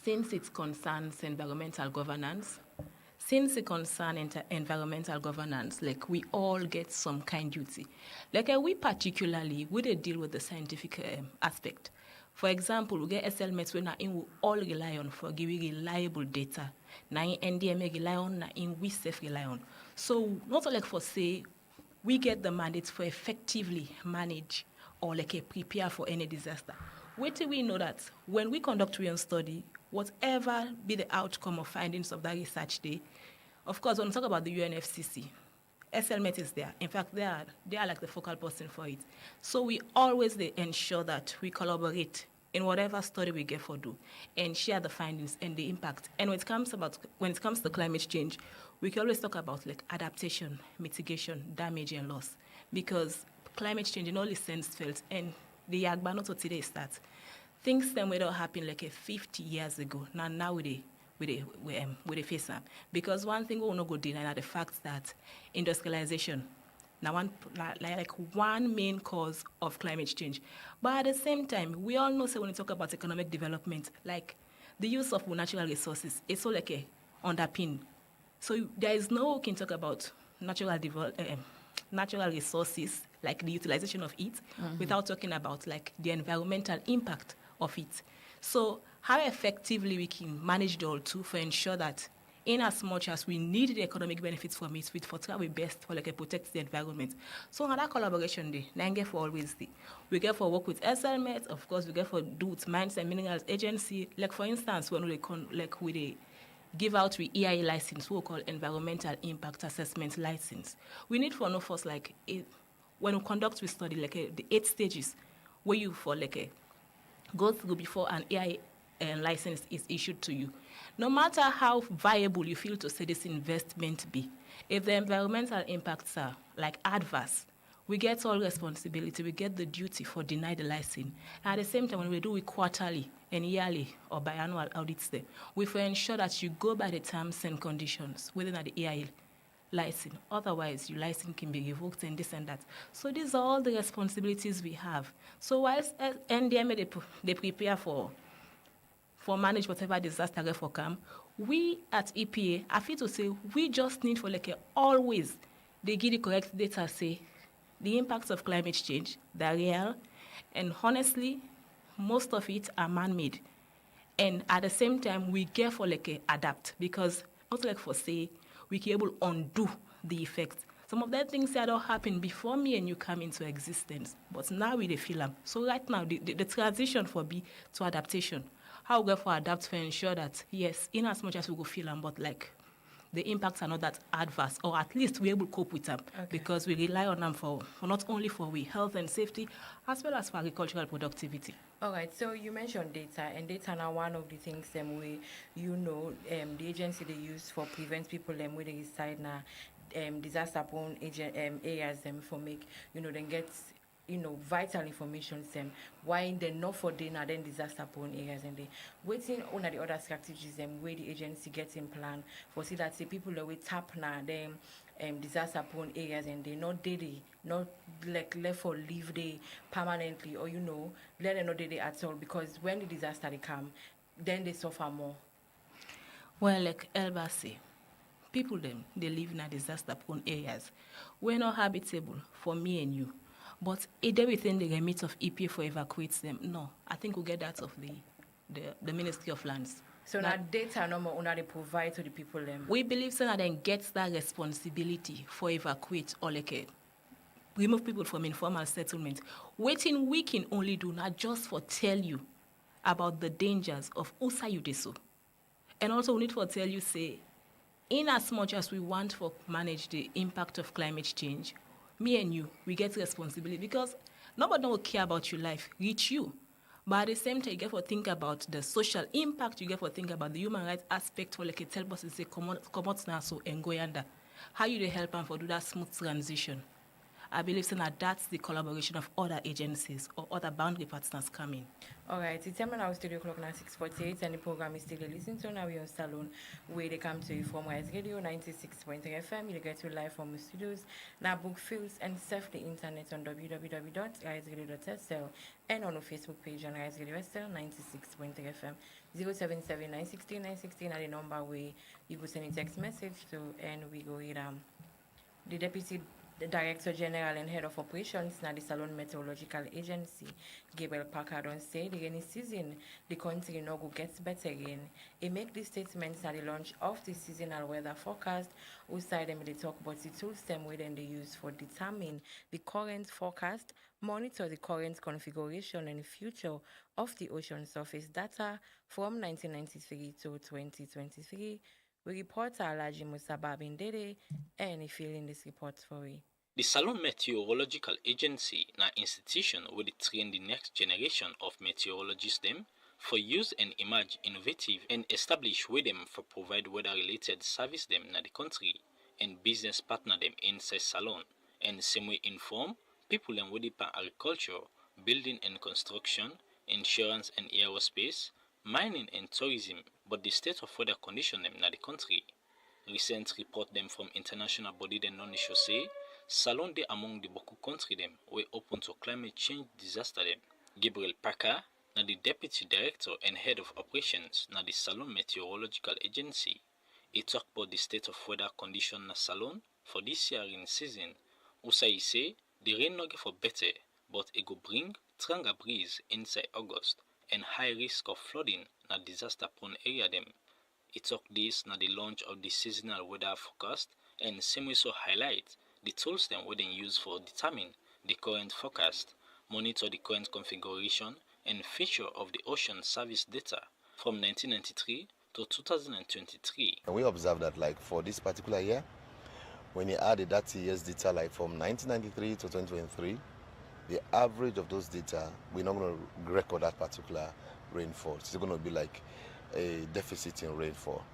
[SPEAKER 13] since it concerns environmental governance, we all get some kind duty. We particularly, we deal with the scientific aspect. For example, we get SLMets we all rely on for giving reliable data. Now in NDMA rely on, now in we safe rely on. So not only for say, we get the mandate for effectively manage or prepare for any disaster. Wait till we know that when we conduct real study, whatever be the outcome of findings of that research day, of course, when we talk about the UNFCCC, SLMet is there. In fact, they are the focal person for it. So we always ensure that we collaborate in whatever study we get for do and share the findings and the impact. And when it comes to climate change, we can always talk about adaptation, mitigation, damage, and loss. Because climate change in all its sense felt, and the Yagba not today start. Things that would have happened 50 years ago. Now we face them. Because one thing we will not go deny the fact that industrialization now one main cause of climate change. But at the same time, we all know when we talk about economic development, the use of natural resources, it's all a underpin. So there is no we can talk about natural resources, the utilization of it, without talking about the environmental impact of it. So how effectively we can manage the all too for ensure that in as much as we need the economic benefits from it, with for try we best for like protect the environment. So on that collaboration day, Nange for always the we get for work with SLMet, of course we get for do with Mines and Minerals Agency. Like for instance, when we give out with EIA license, what we call Environmental Impact Assessment license. We need for no force like when we conduct we study like the 8 stages where you for like go through before an EIA license is issued to you. No matter how viable you feel to say this investment be, if the environmental impacts are like adverse, we get all responsibility, we get the duty for deny the license. At the same time, when we do it quarterly and yearly or biannual audits there, we for ensure that you go by the terms and conditions within the EIA license. Otherwise, your license can be revoked and this and that. So these are all the responsibilities we have. So whilst NDMA, they prepare for manage whatever disaster for come, we at EPA, I feel to say, we just need for like always, they give the correct data, say, the impacts of climate change, they're real, and honestly, most of it are man-made. And at the same time, we get for like adapt, because not like for say, we can able undo the effects. Some of the things that don't happen before me and you come into existence, but now we feel them. So right now, the transition for B to adaptation, how we go for adapt to ensure that, yes, in as much as we go feel them, but like the impacts are not that adverse, or at least we're able to cope with them, because we rely on them for not only for we health and safety, as well as for agricultural productivity.
[SPEAKER 1] All right, so you mentioned data, and data now one of the things we, the agency they use for prevent people where they reside now disaster-prone areas for make, then get vital information why they not for they now then disaster-prone areas and they waiting on the other strategies where the agency gets in plan for see that people that we tap now them disaster-prone areas and they not daily, not like left for live day permanently or let them not daily at all, because when the disaster they come, then they suffer more.
[SPEAKER 13] Well, like Elba say, people they live in a disaster-prone areas. We're not habitable for me and you. But is there within the remit of EPA for evacuate them? No, I think we'll get that of the Ministry of Lands.
[SPEAKER 1] So now data no more they provide to the people
[SPEAKER 13] we believe so that then gets that responsibility for evacuate or like remove people from informal settlement. Waiting we can only do not just for tell you about the dangers of usa you do so. And also we need to tell you say, in as much as we want to manage the impact of climate change, me and you, we get responsibility, because nobody will care about your life, reach you. But at the same time, you get to think about the social impact, you get to think about the human rights aspect for like a tell us say come out now so and go yonder. How you help them for do that smooth transition? I believe that that's the collaboration of other agencies or other boundary partners coming.
[SPEAKER 1] All right, it's time now studio clock now 6:48 and the program is still listening to now YONE Salone, where they come to you from Radio 96.3 FM. You get to live from the studios, now book fields and surf the internet on www.riseradio.sl and on our Facebook page on Riseradio 96.3 FM. 077-916-916 are the number where you could send a text message to, and we go with the Deputy Director General and Head of Operations na the Salone Meteorological Agency, Gabriel Parker, don't say the rainy season, the country no go gets better again. He make these statements at the launch of the seasonal weather forecast, whose side them they talk about the tools them where then they use for determine the current forecast, monitor the current configuration and future of the ocean surface data from 1993 to 2023. We reporter Alaji Musaba Bindede and he filling this report for we.
[SPEAKER 3] The Salone Meteorological Agency na institution where they train the next generation of meteorologists them for use and emerge innovative and establish with them for provide weather-related service them na the country and business partner them inside Salone, and same way inform people them with agriculture, building and construction, insurance and aerospace, mining and tourism, but the state of weather condition them na the country. Recent report them from international body them non-issue say Salone de among the Boku country them were open to climate change disaster them. Gabriel Parker, na the Deputy Director and Head of Operations na the Salone Meteorological Agency, he talk about the state of weather condition na Salone for this year in season. Usa he say the rain no get for better, but it go bring stronger breeze inside August and high risk of flooding na disaster-prone area them. It took this na the launch of the seasonal weather forecast and same way so highlight the tools them we then use for determine the current forecast, monitor the current configuration and feature of the ocean service data from 1993 to 2023.
[SPEAKER 14] And we observed that like for this particular year, when you add the 30 years data like from 1993 to 2023, the average of those data, we're not going to record that particular rainfall. It's going to be like a deficit in rainfall.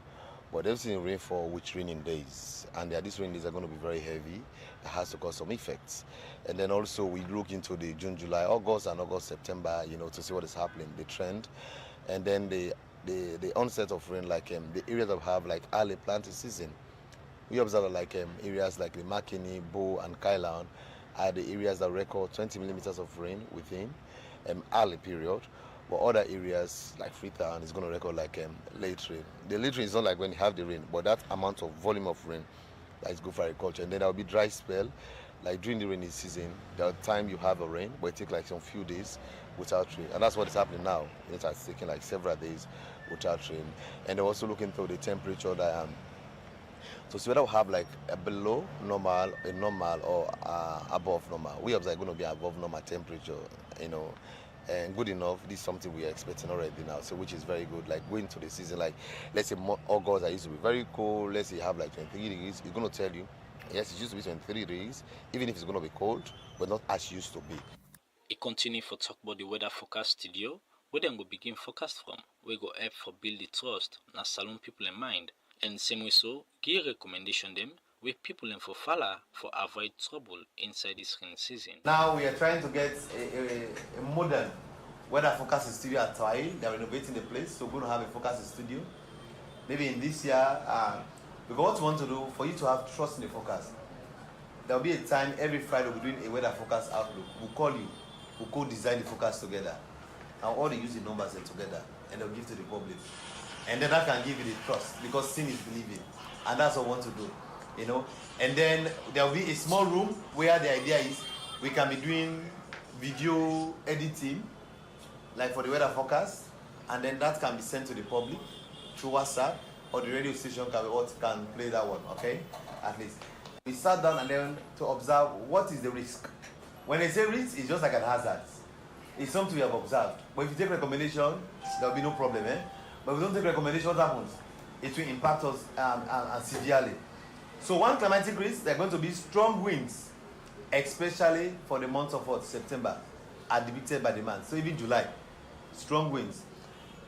[SPEAKER 14] But deficit in rainfall with raining days, and these rain days are going to be very heavy. It has to cause some effects. And then also we look into the June, July, August, and August, September, to see what is happening, the trend. And then the onset of rain, like the areas that have like early planting season. We observe like areas like the Makini, Bo, and Kailan are the areas that record 20 millimeters of rain within early period. But other areas like Freetown is going to record like late rain. The late rain is not like when you have the rain, but that amount of volume of rain that is good for agriculture. And then there will be dry spell, like during the rainy season. There are time you have a rain, but it takes like some few days without rain, and that's what is happening now. It has taken like several days without rain. And they're also looking through the temperature that so see whether we have like a below normal, a normal, or above normal. We observe going to be above normal temperature, and good enough. This is something we are expecting already now, so which is very good. Like going to the season, like let's say August, I used to be very cold. Let's say you have like 23 degrees. It's going to tell you, yes, it used to be 23 degrees, even if it's going to be cold, but not as used to be.
[SPEAKER 3] It continue for talk about the weather forecast studio, where then go begin forecast from. We go help for build the trust na salon people in mind, and same way so give recommendation them with people in for follow for avoid trouble inside this rain season.
[SPEAKER 14] Now we are trying to get a modern weather forecasting studio at Tail. They are renovating the place, so we're going to have a forecasting studio. Maybe in this year, because what we want to do for you to have trust in the forecast, there will be a time every Friday we're doing a weather forecast outlook. We'll call you, we'll co-design the forecast together. And all they use the numbers together, and they'll give to the public. And then that can give you the trust, because seeing is believing. And that's what we want to do. And then there will be a small room where the idea is we can be doing video editing, like for the weather forecast, and then that can be sent to the public through WhatsApp, or the radio station can play that one, okay? At least. We sat down and then to observe what is the risk. When I say risk, it's just like an hazard. It's something we have observed. But if you take recommendation, there will be no problem, But if we don't take recommendation, what happens? It will impact us severely. So one climatic risk, there are going to be strong winds, especially for the month of September, are depicted by the month. So even July, strong winds.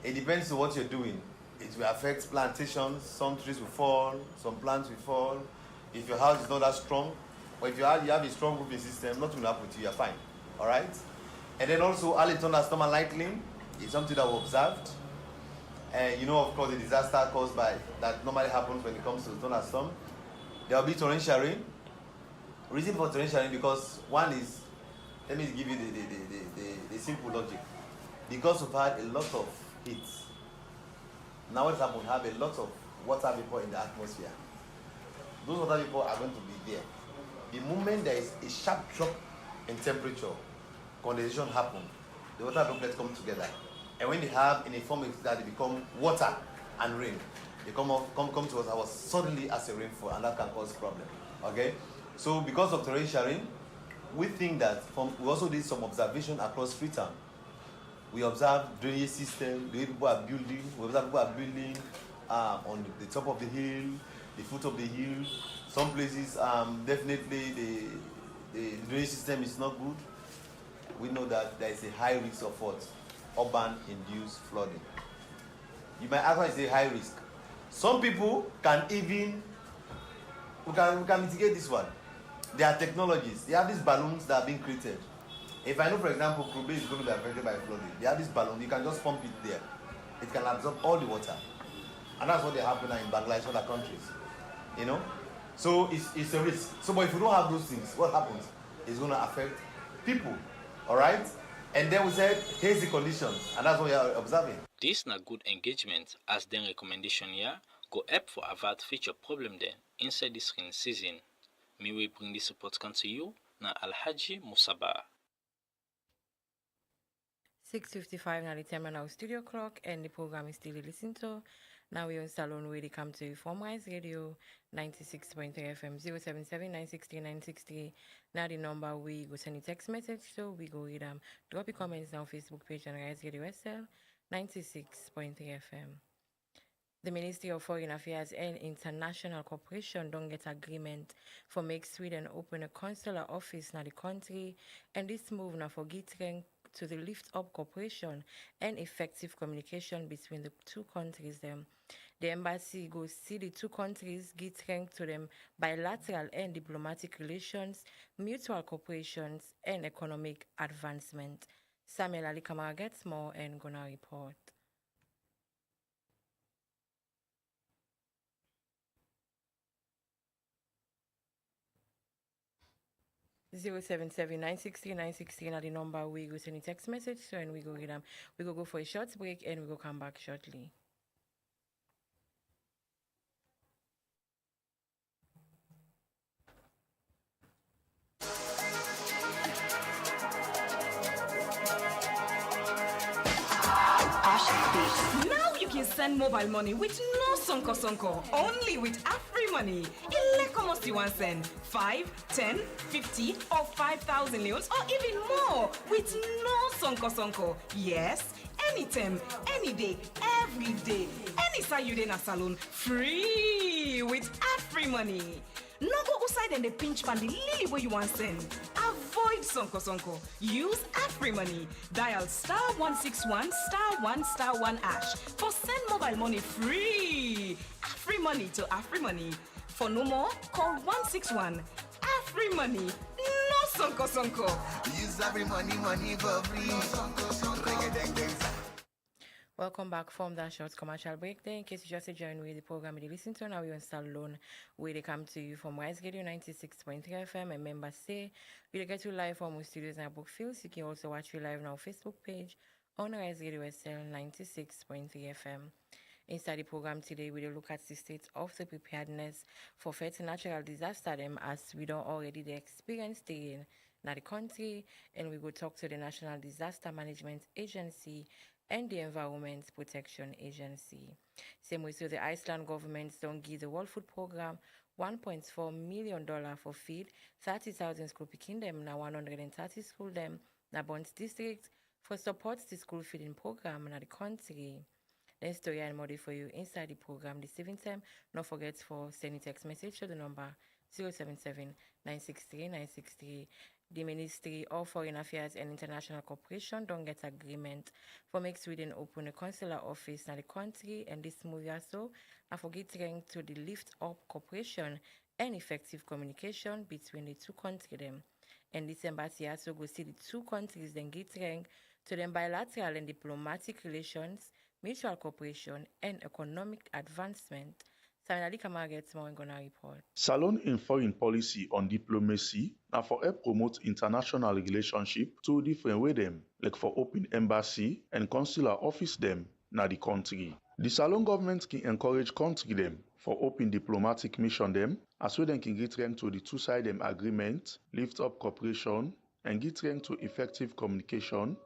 [SPEAKER 14] It depends on what you're doing. It will affect plantations. Some trees will fall, some plants will fall. If your house is not that strong, but if you have a strong roofing system, nothing will happen to you, you're fine. All right? And then also early thunderstorm and lightning is something that we observed. And of course, the disaster caused by that normally happens when it comes to thunderstorm. There will be torrential rain. Reason for torrential rain because one is, let me give you the simple logic. Because we've had a lot of heat. Now what happened? We have a lot of water vapor in the atmosphere. Those water vapor are going to be there. The moment there is a sharp drop in temperature, condensation happens. The water droplets come together. And when they have in a form that they become water and rain, they come to us suddenly as a rainfall, and that can cause problem. Okay? So because of torrential rain, we think that we also did some observation across Freetown. We observed drainage system, the way people are building. We observe people are building on the top of the hill, the foot of the hill. Some places, definitely the drainage system is not good. We know that there is a high risk of what? Urban-induced flooding. You might actually say high risk. Some people can even, we can mitigate this one. There are technologies. They have these balloons that are being created. If I know, for example, Krube is going to be affected by flooding, they have this balloon, you can just pump it there. It can absorb all the water. And that's what they happen in Bangladesh and other countries. So it's a risk. So, but if you don't have those things, what happens? It's going to affect people. All right? And then we said, here's the conditions, and that's what we are observing.
[SPEAKER 3] This na good engagement as then recommendation here go help for avert future problem then inside this rain season. Me we bring this support can to you na Alhaji Musaba.
[SPEAKER 1] 6:55 now the time on our studio clock and the program is still listening to. Now we're on Salon where they come to you from Rise Radio 96.3 FM 077 960 Now the number we go send a text message so we go with drop your comments on our Facebook page on Riseradiosl 96.3 FM. The Ministry of Foreign Affairs and International Cooperation don't get agreement for make Sweden open a consular office in the country, and this move now for getting to the lift up cooperation and effective communication between the two countries. The embassy goes see the two countries getting to them bilateral and diplomatic relations, mutual cooperations, and economic advancement. Samuel Ali Kamara gets more and gonna report. 077-960-960 are the number we go send a text message so and we go get them. We go for a short break and we go come back shortly.
[SPEAKER 15] Now you can send mobile money with no sonko, only with AfriMoney. How you want send? 5, 10, 50 or 5,000 leons or even more with no sonko. Yes, anytime, any day, every day, any side you in a salon, free with AfriMoney. No go outside and the pinch pan the lily where you want send. Avoid sonko. Use AfriMoney. Dial *161 *1 # for send mobile money free. AfriMoney to AfriMoney. For no more, call 161. AfriMoney. No sonko.
[SPEAKER 16] Use AfriMoney for free.
[SPEAKER 1] Welcome back from that short commercial break. There, in case you just joined with the program you listen to, now we're on Salon, where they come to you from Rise Radio 96.3 FM. And members say we get you live from our studios in Brookfields. You can also watch you live on our Facebook page on Riseradiosl 96.3 FM. Inside the program today, we will look at the state of the preparedness for future natural disaster as we don't already the experience in the country, and we will talk to the National Disaster Management Agency and the Environment Protection Agency. Same way, so the Iceland government don't give the World Food Program $1.4 million for feed 30,000 school picking them now 130 school them na Bonds district for support the school feeding program in the country. Then story and more for you inside the program this evening time. Don't forget for sending text message to the number 077-963-963. The Ministry of Foreign Affairs and International Cooperation don't get agreement for make Sweden open a consular office in the country, and this move also are for getting to the lift up cooperation and effective communication between the two countries them. And this embassy also go see the two countries then getting to them bilateral and diplomatic relations, mutual cooperation, and economic advancement. Finally, Kamara gets more and gonna report.
[SPEAKER 17] Salon in foreign policy on diplomacy now for help promote international relationship two different way them, like for open embassy and consular office them na the country. The Salon government can encourage country them for open diplomatic mission them, as well then can get rank to the two-side them agreement, lift up cooperation, and get rank to effective communication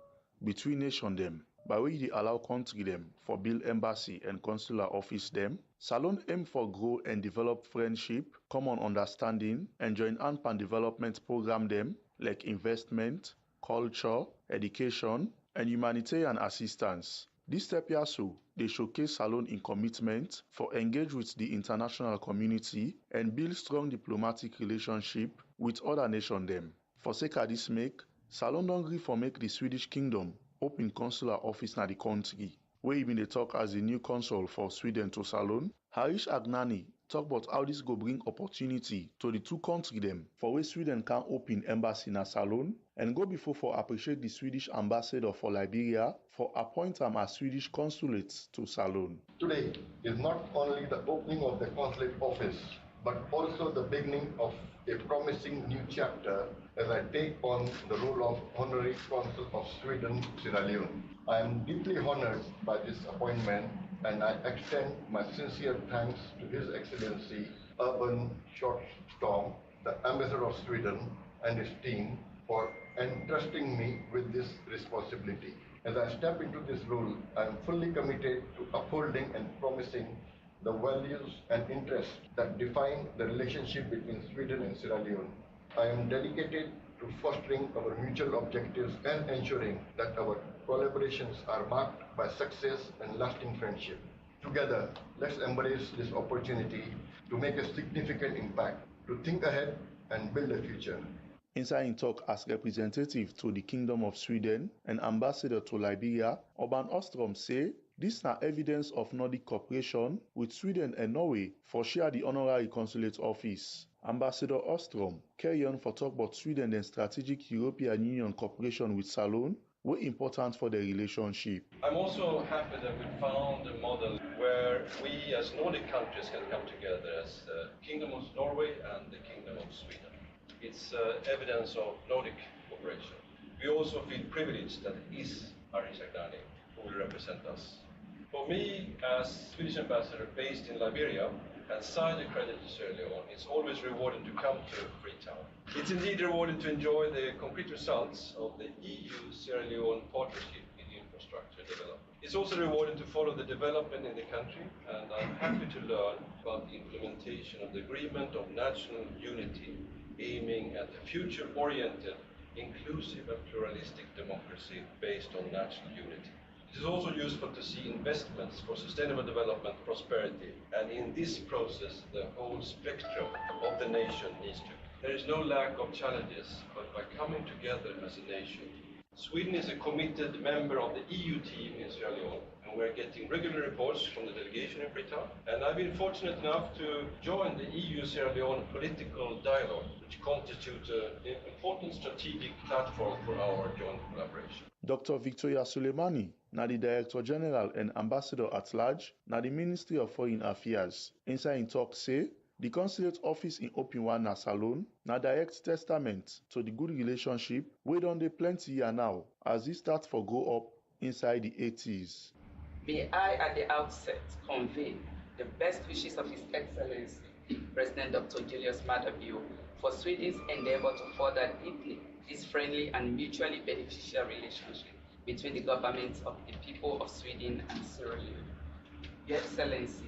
[SPEAKER 17] between nation them. By way they allow country them for build embassy and consular office them, Salon aim for grow and develop friendship, common understanding, and join hand pan development program them like investment, culture, education, and humanitarian assistance. This step here so they showcase Salon in commitment for engage with the international community and build strong diplomatic relationship with other nation them. For sake of this make, Salon don't agree for make the Swedish kingdom open consular office na the country, where even they talk as the new consul for Sweden to Salon. Harish Agnani talk about how this go bring opportunity to the two countries them, for where Sweden can open embassy na Salon, and go before for appreciate the Swedish ambassador for Liberia for appoint him as Swedish consulate to Salon.
[SPEAKER 18] Today is not only the opening of the consulate office, but also the beginning of a promising new chapter as I take on the role of Honorary Consul of Sweden, Sierra Leone. I am deeply honored by this appointment, and I extend my sincere thanks to His Excellency Urban Shortstorm, the Ambassador of Sweden, and his team for entrusting me with this responsibility. As I step into this role, I am fully committed to upholding and promising the values and interests that define the relationship between Sweden and Sierra Leone. I am dedicated to fostering our mutual objectives and ensuring that our collaborations are marked by success and lasting friendship. Together, let's embrace this opportunity to make a significant impact, to think ahead and build a future.
[SPEAKER 17] Inside in talk as representative to the Kingdom of Sweden and ambassador to Liberia, Urban Ostrom say this na evidence of Nordic cooperation with Sweden and Norway for share the honorary consulate office. Ambassador Ostrom carry on for talk about Sweden and strategic European Union cooperation with Salone were important for the relationship.
[SPEAKER 19] I'm also happy that we found a model where we as Nordic countries can come together as the Kingdom of Norway and the Kingdom of Sweden. It's evidence of Nordic cooperation. We also feel privileged that it is Arisa Gnani who will represent us. For me, as Swedish ambassador based in Liberia and signed a credit to Sierra Leone, it's always rewarding to come to Freetown. It's indeed rewarding to enjoy the concrete results of the EU-Sierra Leone partnership in infrastructure development. It's also rewarding to follow the development in the country, and I'm happy to learn about the implementation of the Agreement of National Unity, aiming at a future-oriented, inclusive and pluralistic democracy based on national unity. It is also useful to see investments for sustainable development, prosperity, and in this process, the whole spectrum of the nation needs to. There is no lack of challenges, but by coming together as a nation, Sweden is a committed member of the EU team in Sierra Leone, and we're getting regular reports from the delegation in Freetown. And I've been fortunate enough to join the EU-Sierra Leone political dialogue, which constitutes an important strategic platform for our joint collaboration.
[SPEAKER 17] Dr. Victoria Suleimani, na the Director General and Ambassador at Large, na the Ministry of Foreign Affairs. Inside in talk say, the consulate office in Opinwan na Salone na direct testament to the good relationship wey don dey plenty year now as e start for go up inside the 80s.
[SPEAKER 20] May I at the outset convey the best wishes of His Excellency, President Dr. Julius Maada Bio, for Sweden's endeavor to further deeply this friendly and mutually beneficial relationship between the governments of the people of Sweden and Sierra Leone. Your Excellency,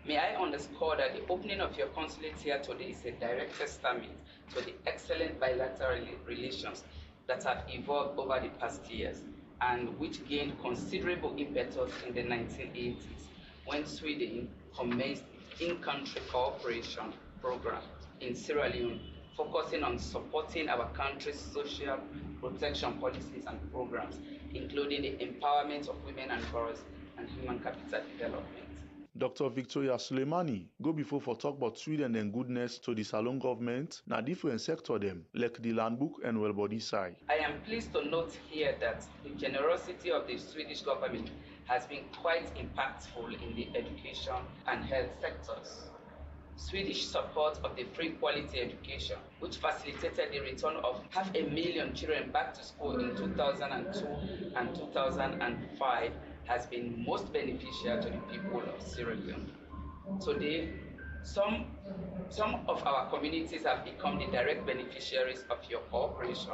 [SPEAKER 20] may I underscore that the opening of your consulate here today is a direct testament to the excellent bilateral relations that have evolved over the past years and which gained considerable impetus in the 1980s when Sweden commenced its in-country cooperation program in Sierra Leone, focusing on supporting our country's social protection policies and programs, including the empowerment of women and girls and human capital development.
[SPEAKER 17] Dr. Victoria Suleimani go before for talk about Sweden and goodness to the Salone government na different sector them, like the land book and well body side.
[SPEAKER 20] I am pleased to note here that the generosity of the Swedish government has been quite impactful in the education and health sectors. Swedish support of the free quality education, which facilitated the return of 500,000 children back to school in 2002 and 2005, has been most beneficial to the people of Sierra Leone. Today, some of our communities have become the direct beneficiaries of your cooperation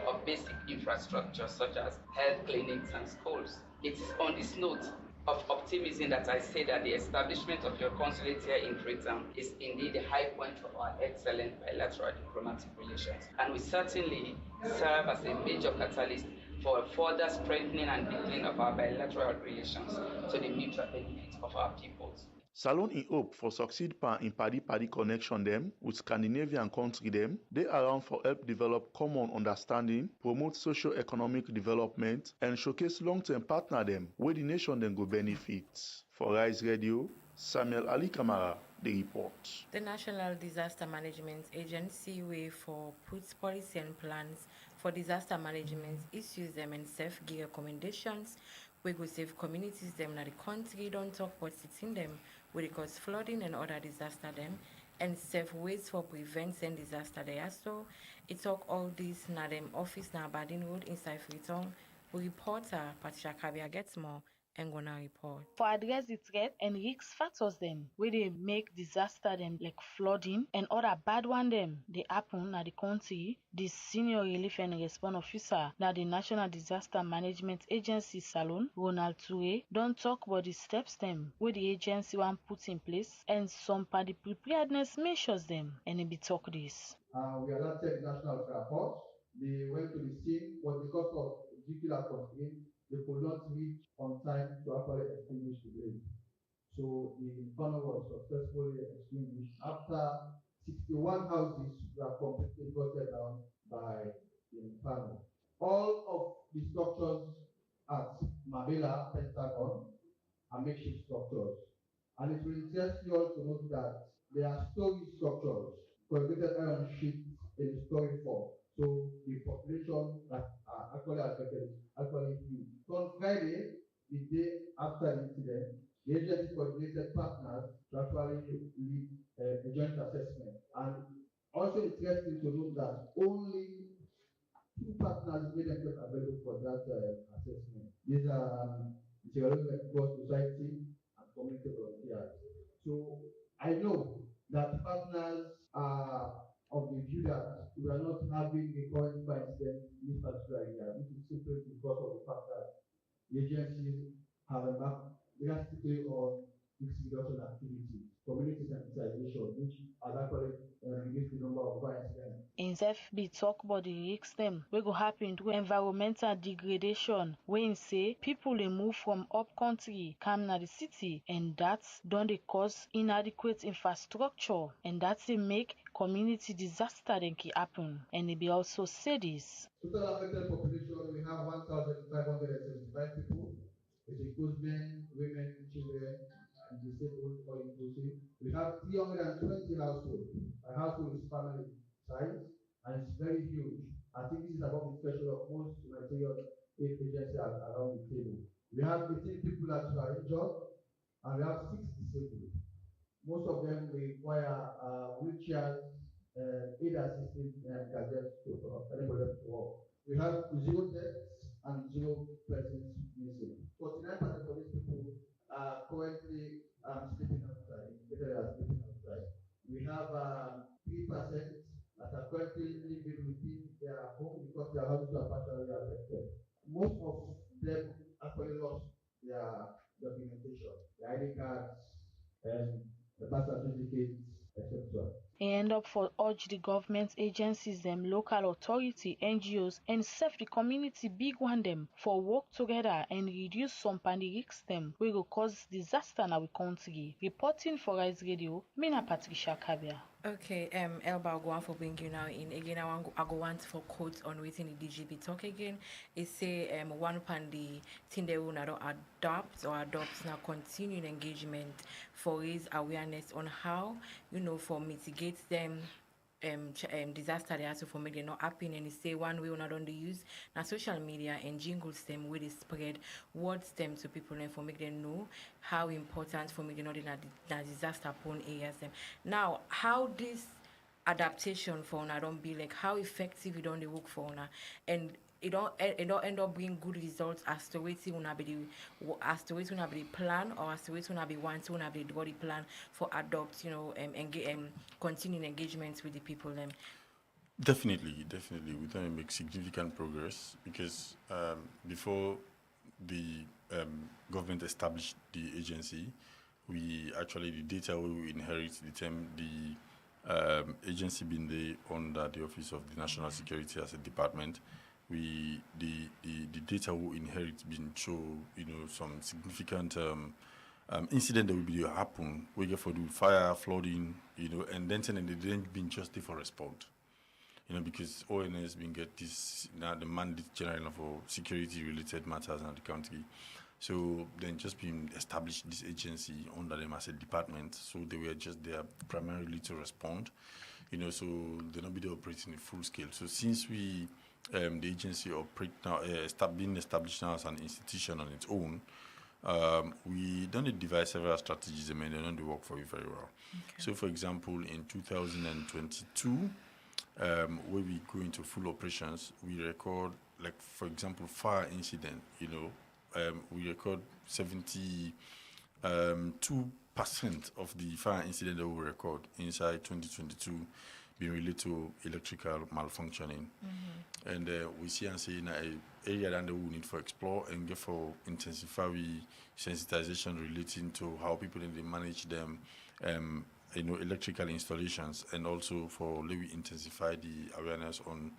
[SPEAKER 20] of basic infrastructure such as health clinics and schools. It is on this note of optimism that I say that the establishment of your consulate here in Freetown is indeed the high point of our excellent bilateral diplomatic relations, and will certainly serve as a major catalyst for a further strengthening and deepening of our bilateral relations to the mutual benefit of our peoples.
[SPEAKER 17] Salone in hope for succeed pan in paddy connection them with Scandinavian country them, they around for help develop common understanding, promote socio-economic development, and showcase long-term partner them where the nation then go benefit. For Rise Radio, Samuel Ali Kamara, the report.
[SPEAKER 1] The National Disaster Management Agency way for puts policy and plans for disaster management, issues them and self-give recommendations. We go save communities them na the country, don't talk what's in them, we cause flooding and other disaster them, and safe ways for preventing disaster there. So it talk all this na them office na Badin Road inside Freetown. Reporter Patricia Kabia gets more and gonna report.
[SPEAKER 2] For address the threat and risk factors them where they make disaster them like flooding and other bad one them they happen at the country, the senior relief and response officer now the National Disaster Management Agency Salone, Ronald Toure, don't talk about the steps them where the agency want put in place and some part the preparedness measures them and it be talk this.
[SPEAKER 21] We alerted national rapport. They went to the scene, but because of nuclear constraint, they could not reach on time to actually extinguish the blaze. So the inferno was successfully extinguished after 61 houses were completely brought down by the inferno. All of the structures at Mabela Pentagon are makeshift structures. And it will interest you all to note that they are story structures, corrugated iron sheets in story form. So the population that are actually affected is actually huge. So on Friday, the day after the incident, the agency coordinated partners to actually lead a joint assessment. And also interesting to note that only 2 partners made themselves available for that assessment. These are the Sierra Leone Red Cross Society and community volunteers. So I know that partners are of the view that we are not having recurrent incidents in this particular area. This is simply because of the fact that the agencies have embarked drastically on risk reduction activities, community sensitization, which has actually reduced the number of incidents.
[SPEAKER 2] In be talk about the risks them we go happen to environmental degradation when say people they move from up country come na the city and that's don't they cause inadequate infrastructure and that's they make community disaster then can happen and it be also say this.
[SPEAKER 21] Total affected population we have 1,575 people. It includes men, women, children, and disabled all inclusive. We have 320 households. A household is family size and it's very huge. I think this is about the threshold of most material aid agencies around the table. We have 18 people that are injured and we have 6 disabled. Most of them require wheelchairs, aid assisted gadgets for anybody to walk. We have 0 deaths and 0 persons missing. 49% of these people are currently sleeping outside, sleeping outside. We have 3% that are currently living within their home because their houses are partially affected. Most of them actually lost their documentation, their ID cards, and the birth certificates, etc.
[SPEAKER 2] And up for urge the government agencies, them local authority, NGOs, and self the community big one them for work together and reduce some pandemics them we will cause disaster in our country. Reporting for Rise Radio, Mina Patricia Kabia.
[SPEAKER 1] Okay, Elba, I go on for bring you now in again. I go want for quotes on waiting the DGB talk again. It say one pandy thing they will not adopt now continuing engagement for raise awareness on how for mitigate them disaster they also for make them not happen and it say one way we not only use now social media and jingles them where they spread words them to people and for make them know how important for making not in a disaster prone areas them. Now how this adaptation for una don't be like how effective it don't work for una and it don't end up bring good results as to waiting una be the plan or as to waiting una be want to una be the body plan for adopt continuing engagements with the people them.
[SPEAKER 12] Definitely, we're going to make significant progress because before the government established the agency, we actually the data we inherit the time the agency being there under the Office of the National Security as a department. The data we inherit been show some significant incident that will be happen. We get for the fire, flooding, and then they didn't been just there for respond. Because ONS been get this now the mandate general for security related matters in the country. So then just been established this agency under them as a department. So they were just there primarily to respond. So they're not be operating in full scale. So since we the agency operate now being established now as an institution on its own, we done devise several strategies and they don't work for you very well. Okay. So for example in 2022 where we go into full operations, we record, like, for example, fire incident, we record 72% of the fire incident that we record inside 2022 being related to electrical malfunctioning. And we see and say in an area that we need for explore and get for intensify sensitization relating to how people in they manage them, electrical installations, and also for we intensify the awareness on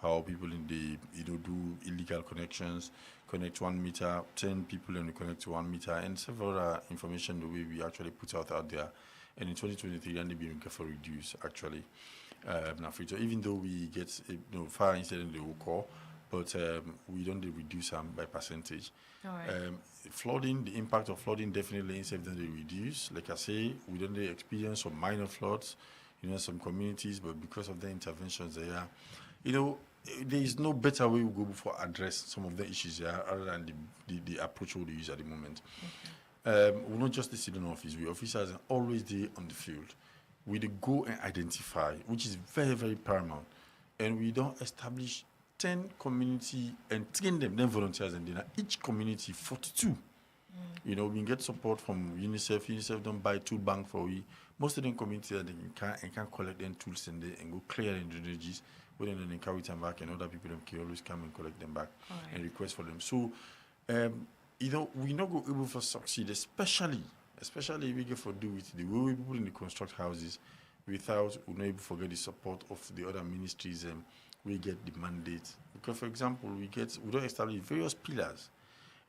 [SPEAKER 12] how people in the do illegal connections, connect 1 meter, 10 people and connect to 1 meter, and several other information the way we actually put out there. And in 2023, and they be for reduce actually. Even though we get fire incident they will call, but we don't reduce them by percentage. Flooding, the impact of flooding definitely instead they reduce. Like I say, we don't experience some minor floods, some communities, but because of the interventions there, there is no better way we go before address some of the issues here other than the approach we use at the moment. We're not just the student office, we officers are always there on the field. We go and identify, which is very, very paramount. And we don't establish 10 community and train them, then volunteers, and then each community 42. We get support from UNICEF. UNICEF don't buy tool bank for we. Most of them communities can collect them tools and go clear the drainages. We then carry them back, and other people can always come and collect them back and request for them. So, we not go able to succeed, especially if we get for do with the way people in the construct houses without we not able to forget the support of the other ministries and we get the mandate. Because for example, we don't establish various pillars,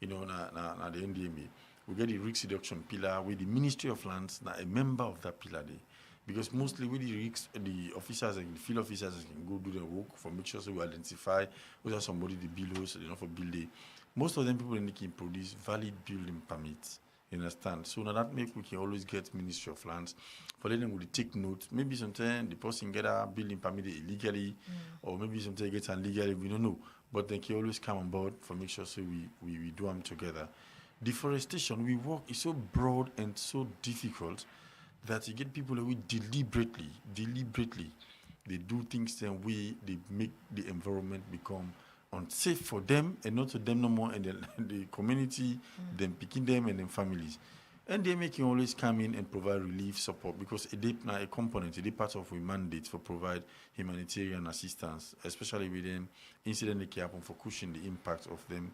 [SPEAKER 12] na the NDMA. We get the risk reduction pillar with the Ministry of Lands, a member of that pillar there. Because mostly with the officers and the field officers can go do their work for make sure so we identify whether somebody the bills, for building. Most of them people can produce valid building permits. You understand? So now that make we can always get Ministry of Lands for them will take note. Maybe sometimes the person get a building permit illegally, or maybe sometimes get an legally. We don't know, but they can always come on board for make sure so we do them together. Deforestation, we work is so broad and so difficult that you get people who deliberately they do things the way they make the environment become unsafe for them and not to them no more and the community, them picking them and then families. And they making always come in and provide relief support because it is a component, it is part of a mandate for provide humanitarian assistance, especially with them incident that can happen for cushioning the impact of them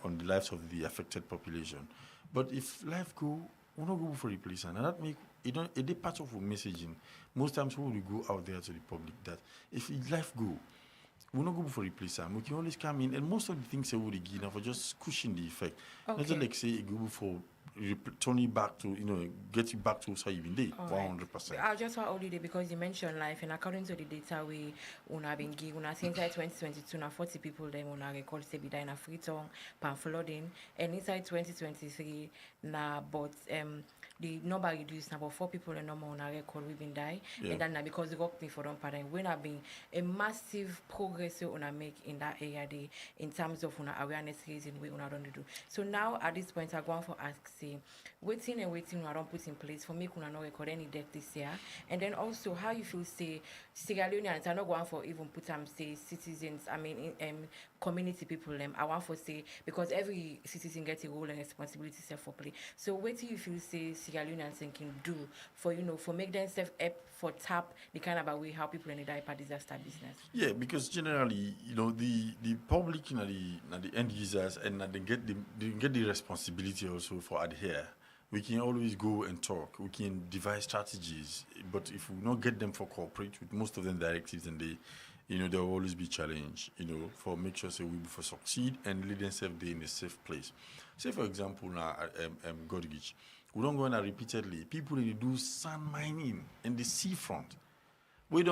[SPEAKER 12] on the lives of the affected population. But if life go, we not go for replacement, and that make it is part of our messaging. Most times we will go out there to the public that if life go, we're not going for replacement. We can always come in, and most of the things they would give for just cushion the effect. Not like say it go for turning back to get you back to how you've been there 100%.
[SPEAKER 1] I just want holiday because you mentioned life, and according to the data we have been given, since 2022, now 40 people them on our record say be dying a Freetown, pan flooding, and inside 2023 now but the number reduced now about 4 people and number on our record we've been die, and then now because the work me for them pattern we have been a massive progress on a make in that area day in terms of awareness raising we don't do. So now at this point I go on for ask say waiting we don't put in place for make not record any death this year, and then also how you feel say Sierra Leoneans are not going for even put say citizens community people I want for say because every citizen gets a role and responsibility self for play. So what do you feel say Sierra Leoneans can do for for make themselves up for tap the kind of a way how people in the diaper disaster business?
[SPEAKER 12] Yeah, because generally the public the end users and they get the responsibility also for adhere. We can always go and talk. We can devise strategies, but if we not get them for cooperate with most of them directives, and they, there will always be challenge. For make sure so we for succeed and lead themselves there in a safe place. Say for example now, Godgich, we don't go on repeatedly. People they do sand mining in the seafront. We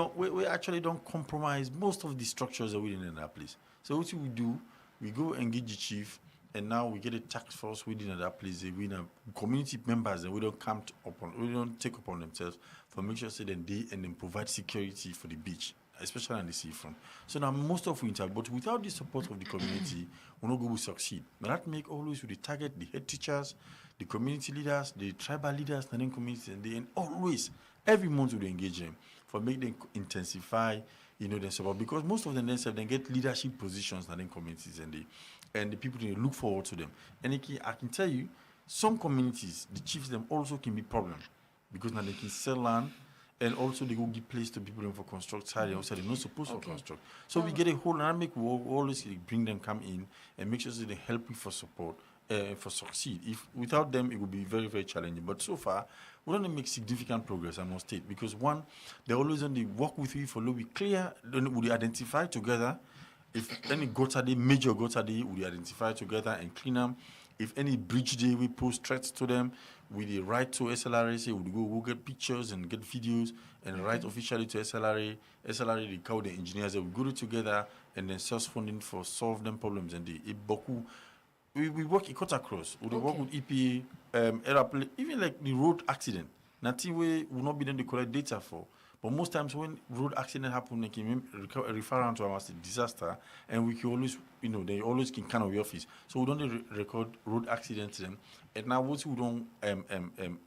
[SPEAKER 12] actually don't compromise most of the structures that we in that place. So what we do, we go engage the chief. And now we get a task force within that place. We have community members that we don't take upon themselves for make sure that they and then provide security for the beach, especially on the seafront. So now most of we interact, but without the support of the community, we're not going to succeed. But that make always with the target the head teachers, the community leaders, the tribal leaders, and then communities, and always every month we engage them for make them intensify
[SPEAKER 4] Then support, because most of them themselves they get leadership positions in communities, and the people they look forward to them. And I can tell you, some communities, the chiefs them also can be problem, because now they can sell land, and also they go give place to people for construct side, also they're not supposed to construct. So we get a whole dynamic. We always bring them come in and make sure that they help you for support. For succeed. If without them, it would be very, very challenging. But so far, we don't make significant progress, I must state, because one, they're always on the work with you for we clear, then we identify together. If any gutter day, major gutter day, we identify together and clean them. If any bridge day, we post threats to them. We write to SLRA, say we go get pictures and get videos and write officially to SLRA. SLRA, they call the engineers, we go together and then source funding for solve them problems. And we work it cut across. We work with EPA, even like the road accident. Nothing we will not be done to collect data for. But most times when road accident happen, they can refer on to our disaster, and we can always, they always can kind of the office. So we don't record road accidents. And now what we don't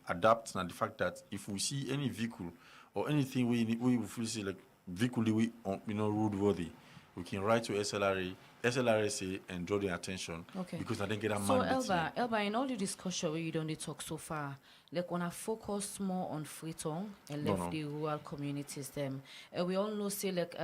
[SPEAKER 4] adapt now the fact that if we see any vehicle or anything we feel say like vehicle we roadworthy, we can write to SLRSA and draw their attention because I didn't get a mandate.
[SPEAKER 2] So Elba, in all the discussion where you don't talk so far, like when I focus more on Freetown and left the rural communities them, we all know say like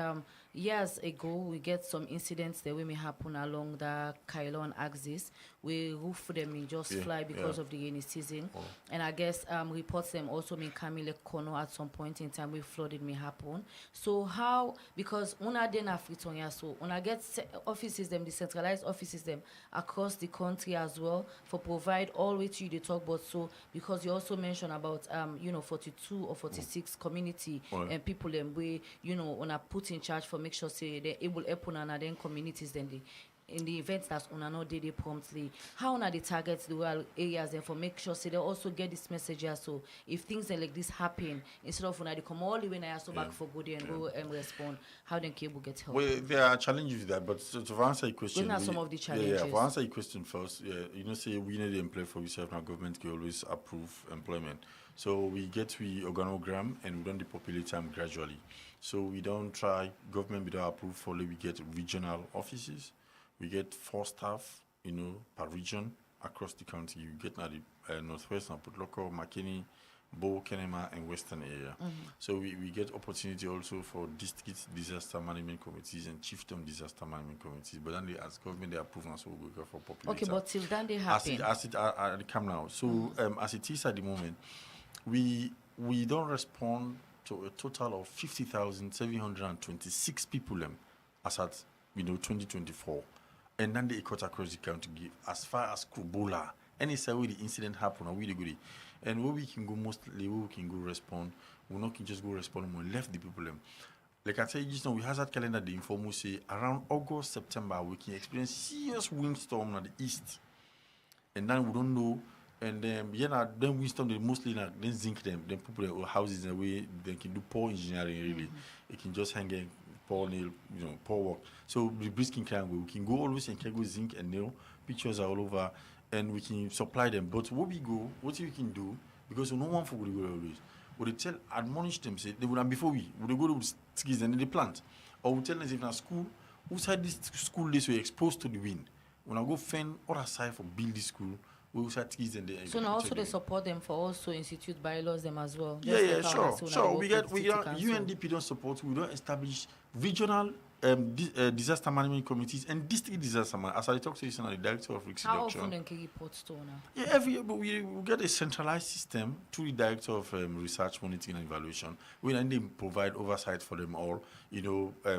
[SPEAKER 2] years ago we get some incidents that may happen along the Kailon axis. We roof them in just fly because of the rainy season, and I guess reports them also may come in like Kono at some point in time where flooding may happen. So how, because una den Freetown yeah, so una get offices them, decentralized offices them across the country as well for provide all which you they talk about. So because you also mentioned about 42 or 46 community and people them way una put in charge for make sure say they able help una then communities then in the events that una not did promptly. How una they target the rural areas and for make sure say they also get this message here. So if things like this happen, instead of una they come all the way now so back for good and go and respond, how then cable get help?
[SPEAKER 4] Well, there are challenges with that, but to answer your question,
[SPEAKER 2] those are some of the challenges.
[SPEAKER 4] To answer your question first, say we need to employ for yourself. Now government can always approve employment. So we get organogram and we don't depopulate them gradually. So we don't try government without approve for we get regional offices. We get 4 staff, per region across the county. You get now the Northwest, Local, McKinney, Bow, Kenema, and Western area. So we get opportunity also for district disaster management committees and chiefdom disaster management committees. But then as government, they approve us, so we go for population.
[SPEAKER 2] Okay, but till then they happen.
[SPEAKER 4] As it come now. So as it is at the moment, we don't respond to a total of 50,726 people as at 2024. And then they cut across the county give as far as Kubola. Any side where the incident happened, or we go. And where we can go mostly, where we can go respond, we not can just go respond when we left the people. Like I tell you just now, we hazard calendar the inform we say around August, September, we can experience serious windstorm at the east. And then we don't know. And then windstorm they mostly then zinc them, then people houses in a way they can do poor engineering really. It can just hang in poor nail, poor work. So the breeze can go. We can go always and can go zinc and nail. Pictures are all over, and we can supply them. But what we can do, because no one for will go always. We tell admonish them say they would have before we go to skis and they plant. Or we tell them if na school, outside this school days we exposed to the wind. When I go fend other side for build this school, we will start skis and they.
[SPEAKER 2] So now also they support them for also institute bylaws them as well.
[SPEAKER 4] Sure. We get UNDP don't support. We don't establish regional disaster management committees and district disaster management. As I talk to you, the director of risk reduction.
[SPEAKER 2] How often then can reports to now?
[SPEAKER 4] Yeah, every year, but we get a centralized system through the director of research, monitoring, and evaluation. We then they provide oversight for them all.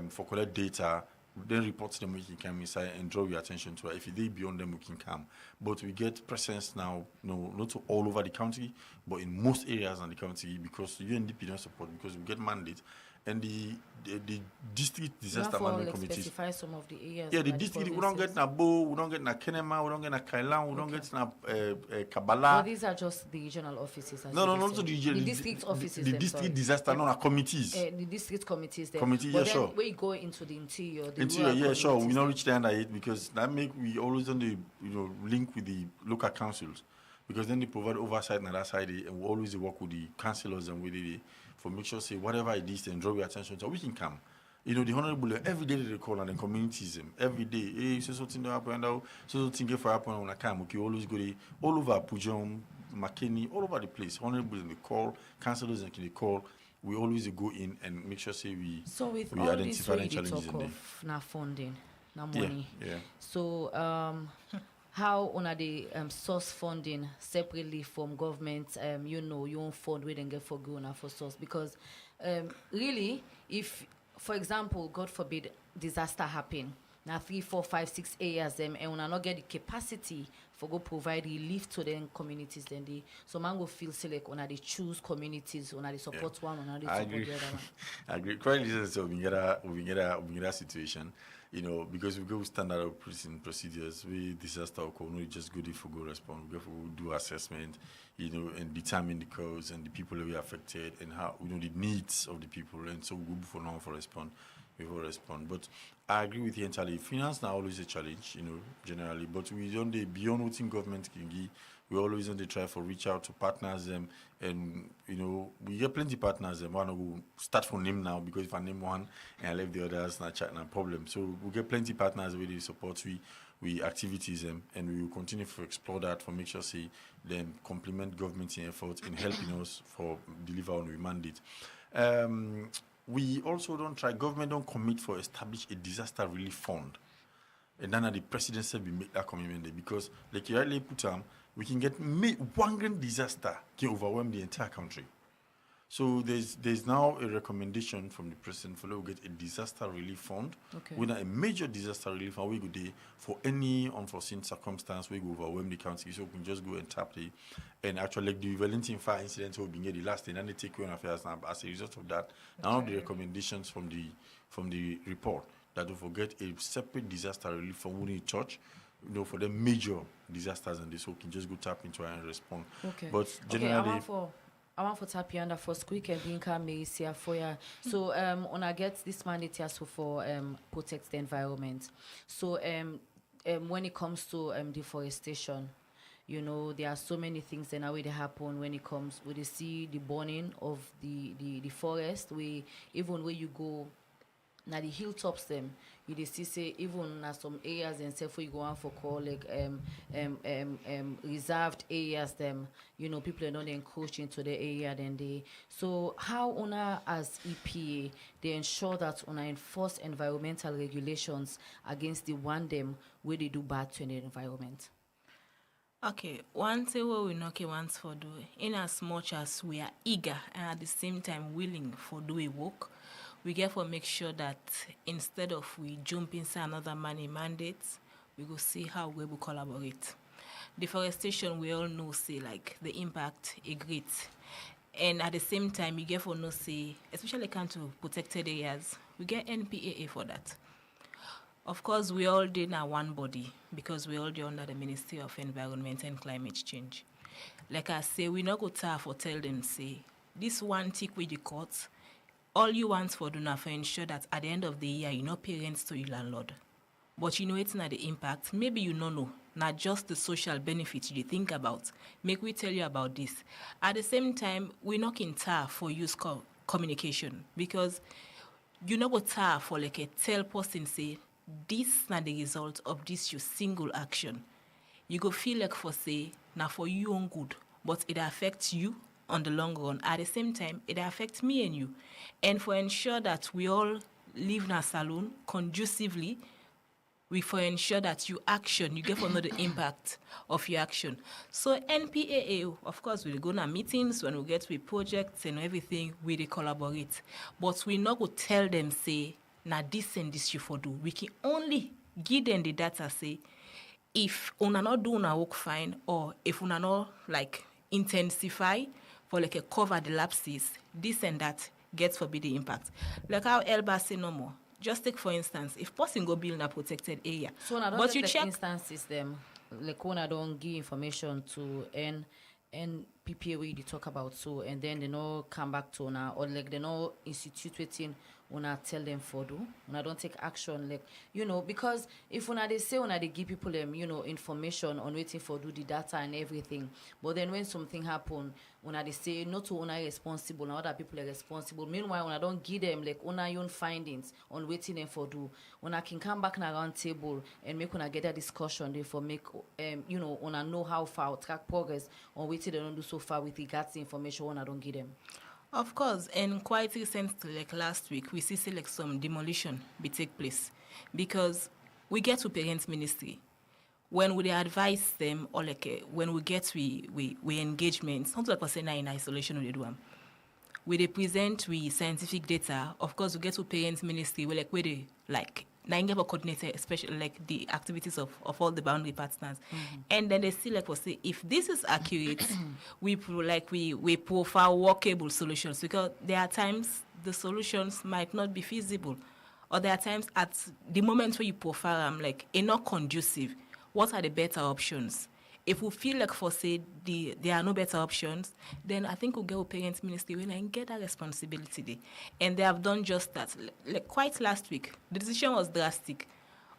[SPEAKER 4] For collect data. Then report to them we can come inside and draw your attention to it. If they beyond them, we can come. But we get presence now, not all over the country, but in most areas in the country because UNDP don't support because we get mandate. And the district disaster management committees.
[SPEAKER 2] Specify some of the areas.
[SPEAKER 4] Yeah, the district, we don't get na Bo, we don't get na Kenema, we don't get na Kailan, we don't get na Kabbalah.
[SPEAKER 2] But these are just the regional offices.
[SPEAKER 4] No, not the
[SPEAKER 2] district offices.
[SPEAKER 4] The district disaster, no, committees.
[SPEAKER 2] The district committees.
[SPEAKER 4] Committee,
[SPEAKER 2] but
[SPEAKER 4] yeah, sure.
[SPEAKER 2] When you go into the interior,
[SPEAKER 4] yeah, sure. We not reach the under it because that we always on the link with the local councils because then they provide oversight on that side and we always work with the councillors and with the for make sure say whatever it is and draw your attention so we can come. You know, the honorable every day they call and the communities every day. Hey, so something that happen now, so something get for happen on a cam. Okay, always go there, all over Pujom, McKinney, all over the place. Honorable they call, councillors and they call. We always go in and make sure say
[SPEAKER 2] So with
[SPEAKER 4] we
[SPEAKER 2] all this
[SPEAKER 4] identify
[SPEAKER 2] way
[SPEAKER 4] the
[SPEAKER 2] they
[SPEAKER 4] challenges
[SPEAKER 2] talk
[SPEAKER 4] in there.
[SPEAKER 2] of na funding, na
[SPEAKER 4] Yeah,
[SPEAKER 2] money.
[SPEAKER 4] yeah.
[SPEAKER 2] So how una the source funding separately from government, you know, your own fund we then get for growing for source, because really, if for example, God forbid, disaster happen, now 3, 4, 5, 6 areas and una not get the capacity for go provide relief to them communities, then they so man go feel say like una they choose communities, una they support one, una they
[SPEAKER 4] I
[SPEAKER 2] support
[SPEAKER 4] agree.
[SPEAKER 2] the other one.
[SPEAKER 4] I agree. Quite listen to we get a situation, you know, because we go with standard operating procedures. We disaster occur, no, just go there for go respond. We go for go do assessment, you know, and determine the cause and the people that we affected and how you know the needs of the people, and so we go for now for respond. We will respond. But I agree with you entirely. Finance now always a challenge, you know, generally. But we don't beyond what in government can give. We always on the try for reach out to partners and you know we get plenty of partners and wanna go start from name now because if I name one and I leave the others not chat no problem. So we get plenty of partners where they support we activities and we will continue to explore that for make sure say then complement government in efforts in helping us for deliver on we mandate. We also don't try government don't commit for establish a disaster relief fund. And then at the presidency we make that commitment there because like you rightly put we can get one grand disaster can overwhelm the entire country. So there's now a recommendation from the president for we get a disaster relief fund.
[SPEAKER 2] Okay.
[SPEAKER 4] With a major disaster relief fund we go there for any unforeseen circumstance we go overwhelm the country. So we can just go and tap it. And actually like the Valentine fire incident will be the last thing and they take you on affairs now. As a result of that, now of the recommendations from the report that don't forget a separate disaster relief fund within church. You know, for the major disasters and this, so we can just go tap into it and respond.
[SPEAKER 2] Okay.
[SPEAKER 4] But generally,
[SPEAKER 2] I want for tap you under first quick and being me here for you. So when I get this mandate here so for protect the environment. So when it comes to deforestation, you know, there are so many things that now they happen when it comes we see the burning of the forest. We even where you go now the hilltops them you dey see say even na some areas and say for you go on for call like reserved areas them, you know, people are not encroaching into the area then they so how una as EPA they ensure that una enforce environmental regulations against the one them where they do bad to the environment.
[SPEAKER 13] Okay, one thing what we knock once for do, in as much as we are eager and at the same time willing for do a work, we get for make sure that instead of we jump inside another money mandate, we go see how we will collaborate. Deforestation, we all know say like the impact is great. And at the same time, you get for no say, especially kind to protected areas, we get NPAA for that. Of course, we all did now one body because we all do under the Ministry of Environment and Climate Change. Like I say, we not go tough or tell them say, this one tick with the courts, all you want for do now for ensure that at the end of the year, you know parents to your landlord. But you know it's not the impact. Maybe you don't know, not just the social benefits you think about. Make we tell you about this. At the same time, we're not in tar for use communication because you know what tar for like a tell person say, this not the result of this your single action. You go feel like for say, now for you own good, but it affects you on the long run. At the same time, it affects me and you. And for ensure that we all live in a salon conducively, we for ensure that you action, you get for know the impact of your action. So NPAA, of course, we go to meetings when we get with projects and everything, we collaborate. But we not go tell them say, now this and this you for do. We can only give them the data say, if una not do una work fine, or if una not like intensify for like a cover the lapses, this and that gets forbid the impact. Like how Elba say no more. Just take for instance, if person go build in a protected area,
[SPEAKER 2] so
[SPEAKER 13] but you check
[SPEAKER 2] instances them like when I don't give information to PPA we talk about so and then they no come back to now or like they no institute within una tell them for do, una don't take action, like, because if una they say una they give people them, information on waiting for do the data and everything, but then when something happen, una they say not to una responsible, and other people are responsible. Meanwhile, una don't give them like una own findings on waiting them for do. Una can come back na round table and make una get a discussion there for make una know how far track progress on waiting they don't do so far with regards to information una don't give them.
[SPEAKER 13] Of course, and quite recently, like last week, we see like some demolition be take place because we get to parents ministry. When we advise them or like when we get we engagement, something like we say now in isolation we do them. We they present we scientific data. Of course, we get to parents ministry. We like where they like now coordinator, especially like the activities of all the boundary partners, and then they see like we say if this is accurate, we profile workable solutions because there are times the solutions might not be feasible, or there are times at the moment where you profile them like not conducive. What are the better options? If we feel like for say there are no better options, then I think we'll get a parents ministry and get that responsibility there. And they have done just that. Like quite last week, the decision was drastic,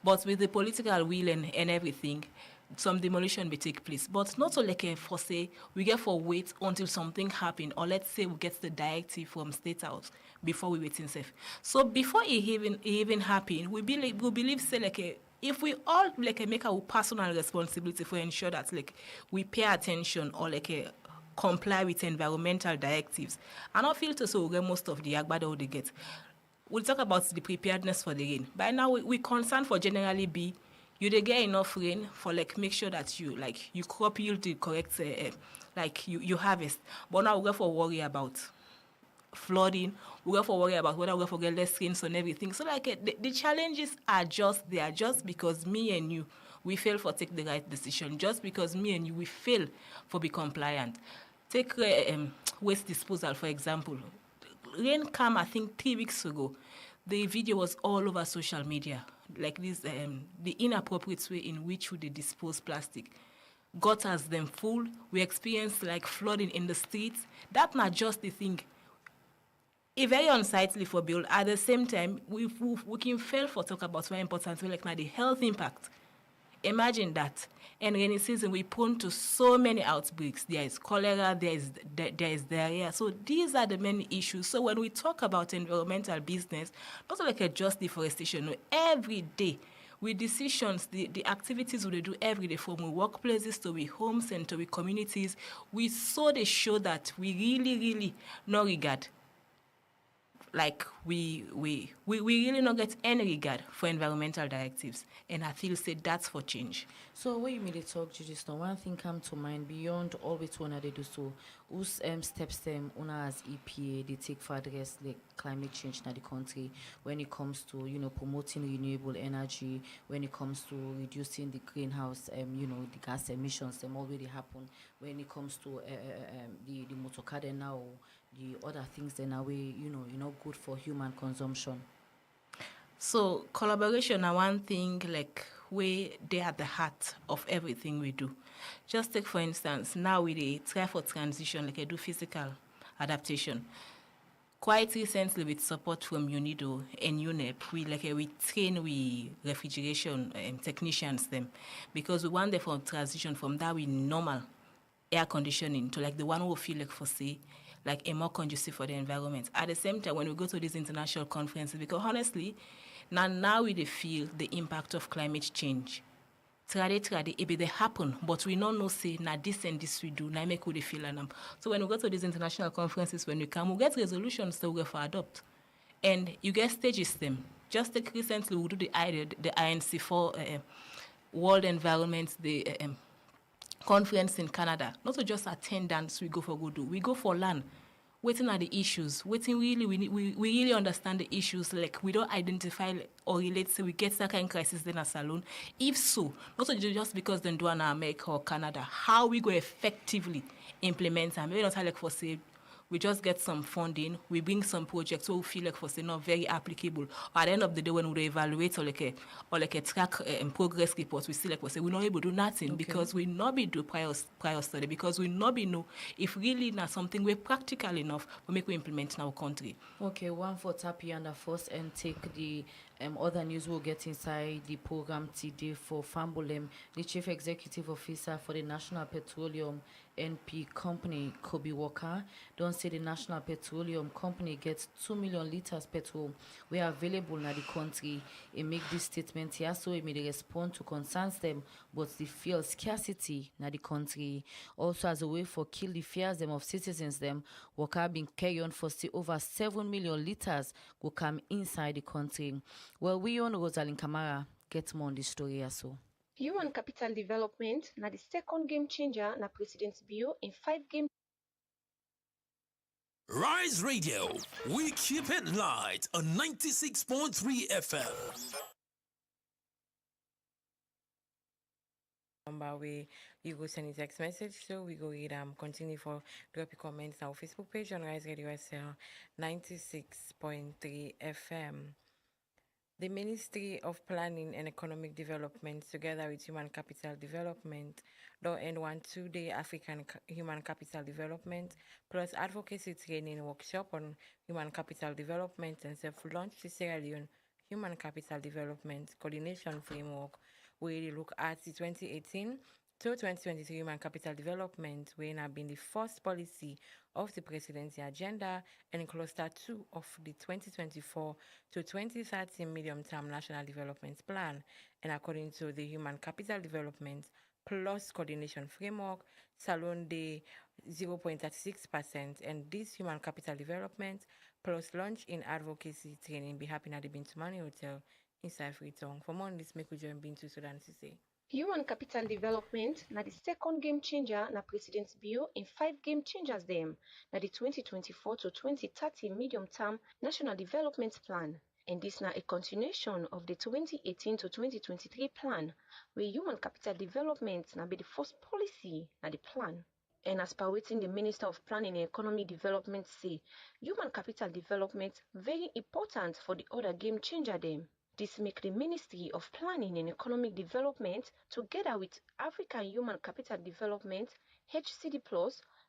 [SPEAKER 13] but with the political will and everything, some demolition may take place. But not so like for say we get for wait until something happen, or let's say we get the directive from State House before we wait in safe. So before it even happen, we believe say like if we all like make our personal responsibility for ensure that like we pay attention or like comply with environmental directives, and I feel to so we get most of the agbada they get. We'll talk about the preparedness for the rain. By now we concerned for generally be you they get enough rain for like make sure that you crop yield the correct like you harvest. But now we go for worry about flooding, we have to worry about whether we have to get less rains and everything. So like the challenges are just there, just because me and you we fail for take the right decision, just because me and you we fail for be compliant. Take waste disposal for example. Rain came I think 3 weeks ago. The video was all over social media, like this the inappropriate way in which they dispose plastic. Gutters them full. We experienced like flooding in the streets. That's not just the thing. It's very unsightly for Bill. At the same time, we can fail for talk about very important like now the health impact. Imagine that. And rainy season we're prone to so many outbreaks. There is cholera, there is diarrhea. So these are the many issues. So when we talk about environmental business, not like just deforestation, no, every day with decisions, the activities we do every day from we workplaces to we homes and to we communities, we saw they show that we really no regard. Like we really not get any regard for environmental directives, and I feel say that's for change.
[SPEAKER 2] So what you made it talk to just now, one thing come to mind beyond all which one they do so, whose steps them una as EPA they take for address like climate change in the country when it comes to promoting renewable energy, when it comes to reducing the greenhouse the gas emissions them already happen, when it comes to the motor car now, the other things then are way good for human consumption.
[SPEAKER 13] So collaboration are one thing like where they are at the heart of everything we do. Just take for instance, now we try for transition like I do physical adaptation. Quite recently with support from UNIDO and UNEP, we train we refrigeration technicians them because we want them for transition from that we normal air conditioning to like the one who feel like for say like a more conducive for the environment. At the same time, when we go to these international conferences, because honestly, now we feel the impact of climate change. Trade, it be they happen, but we don't know say na this and this we do, na make we feel and So when we go to these international conferences, when we come, we get resolutions that we for adopt. And you get stages them. Just like recently we do the INC4 World Environment, the conference in Canada. Not to just attendance we go for good do. We go for learn. Waiting at the issues. Waiting really we really understand the issues. Like we don't identify or relate so we get that kind of crisis in a salon. If so, not just because they do in America or Canada, how we go effectively implement them. Maybe not like for say we just get some funding, we bring some projects so we feel like for say not very applicable. At the end of the day, when we evaluate or like a track progress reports, we see like we say we're not able to do nothing because we not be do prior study, because we not be know if really not something we're practical enough to make we implement in our country.
[SPEAKER 2] Okay, one for Tapi and the first and take the other news we'll get inside the program today for Fambolem, the Chief Executive Officer for the National Petroleum NP Company, Kobe Walker, don't say the National Petroleum Company gets 2 million liters petrol we are available in the country. He make this statement here, so he made a respond to concerns them, but the fuel scarcity in the country. Also, as a way for kill the fears them of citizens them, Walker been carry on for still over 7 million liters go come inside the country. Well, we on Rosalind Kamara get more on this story also.
[SPEAKER 5] Human capital development na the second game changer na President's Bio in 5 game.
[SPEAKER 22] Rise Radio, we keep it light on 96.3 FM.
[SPEAKER 1] Number where you go send a text message, so we go read continue for drop your comments on our Facebook page on Riseradiosl 96.3 FM. The Ministry of Planning and Economic Development, together with Human Capital Development, don't end one 2-day African Human Capital Development plus advocacy training workshop on human capital development and self-launched the Sierra Leone Human Capital Development Coordination Framework, where they look at the 2018 to 2023 Human Capital Development, where have been the first policy of the presidency agenda and cluster 2 of the 2024 to 2030 medium-term national development plan. And according to the Human Capital Development plus Coordination Framework, Salone de 0.36%, and this Human Capital Development plus launch in advocacy training be happening at the Bintumani Hotel inside Freetown. For more on this, make we join Bintu Sudan to say.
[SPEAKER 5] Human capital development na the second game changer na President's Bio in 5 game changers them na the 2024 to 2030 medium-term national development plan. And this na a continuation of the 2018 to 2023 plan, where human capital development na be the first policy na the plan. And as per waiting the Minister of Planning and Economic Development say, human capital development very important for the other game changer them. This make the Ministry of Planning and Economic Development, together with African Human Capital Development, HCD+,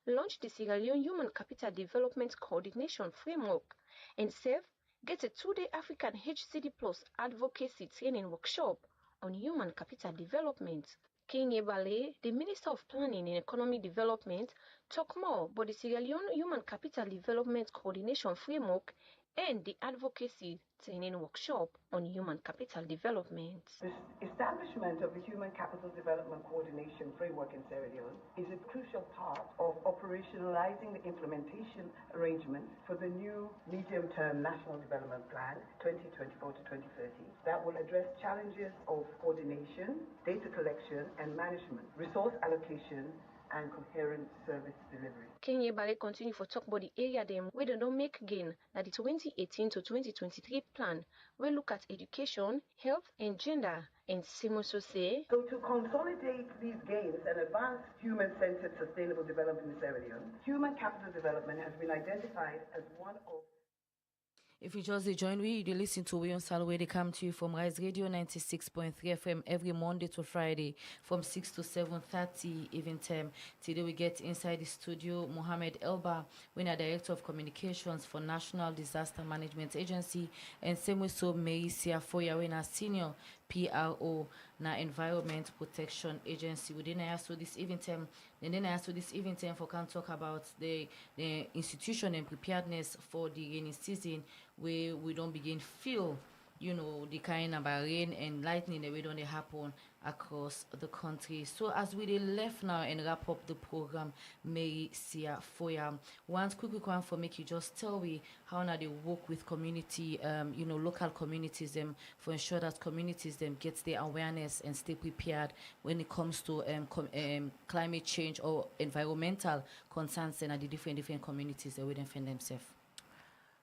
[SPEAKER 5] launch the Sierra Leone Human Capital Development Coordination Framework and serve get a 2-day African HCD+ advocacy training workshop on human capital development. King Ebale, the Minister of Planning and Economic Development, talk more about the Sierra Leone Human Capital Development Coordination Framework and the advocacy training workshop on human capital development.
[SPEAKER 23] The establishment of the Human Capital Development Coordination Framework in Sierra Leone is a crucial part of operationalizing the implementation arrangements for the new medium-term National Development Plan 2024 to 2030 that will address challenges of coordination, data collection and management, resource allocation, and coherent service delivery.
[SPEAKER 5] Kenya Bale continue for talk about the area them where they don't make gain that the 2018 to 2023 plan will look at education, health and gender. And Simoso say,
[SPEAKER 23] so to consolidate these gains and advance human-centered sustainable development in Sierra Leone, human capital development has been identified as one of.
[SPEAKER 2] If you just join me, you listen to YONE SALONE, where they come to you from Rise Radio 96.3 FM every Monday to Friday from 6 to 7:30 even time. Today we get inside the studio Mohammed Elba, winner Director of Communications for National Disaster Management Agency, and Semuso Meisia Foya, winner Senior PRO na Environment Protection Agency. We didn't ask this event time. And then I asked this event time for can talk about the institution and preparedness for the rainy season, where we don't begin feel, the kind of rain and lightning that we don't happen across the country. So as we left now and wrap up the program, Mary Sia Foya, one quick one for make you just tell me how now they work with community, local communities them for ensure that communities them get their awareness and stay prepared when it comes to climate change or environmental concerns and the different communities that we defend themselves.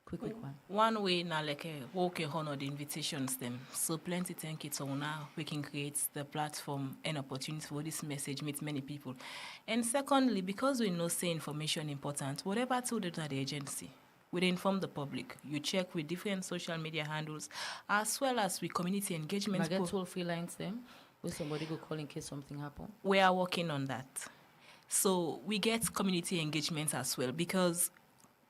[SPEAKER 2] Quick one.
[SPEAKER 13] One way now, like we can honor the invitations them. So plenty thank you. So now we can create the platform and opportunity for this message meet many people. And secondly, because we know say information important, whatever tool that the agency, we inform the public. You check with different social media handles, as well as with community engagement.
[SPEAKER 2] I get toll-free lines them, where somebody go call in case something happen.
[SPEAKER 13] We are working on that. So we get community engagement as well, because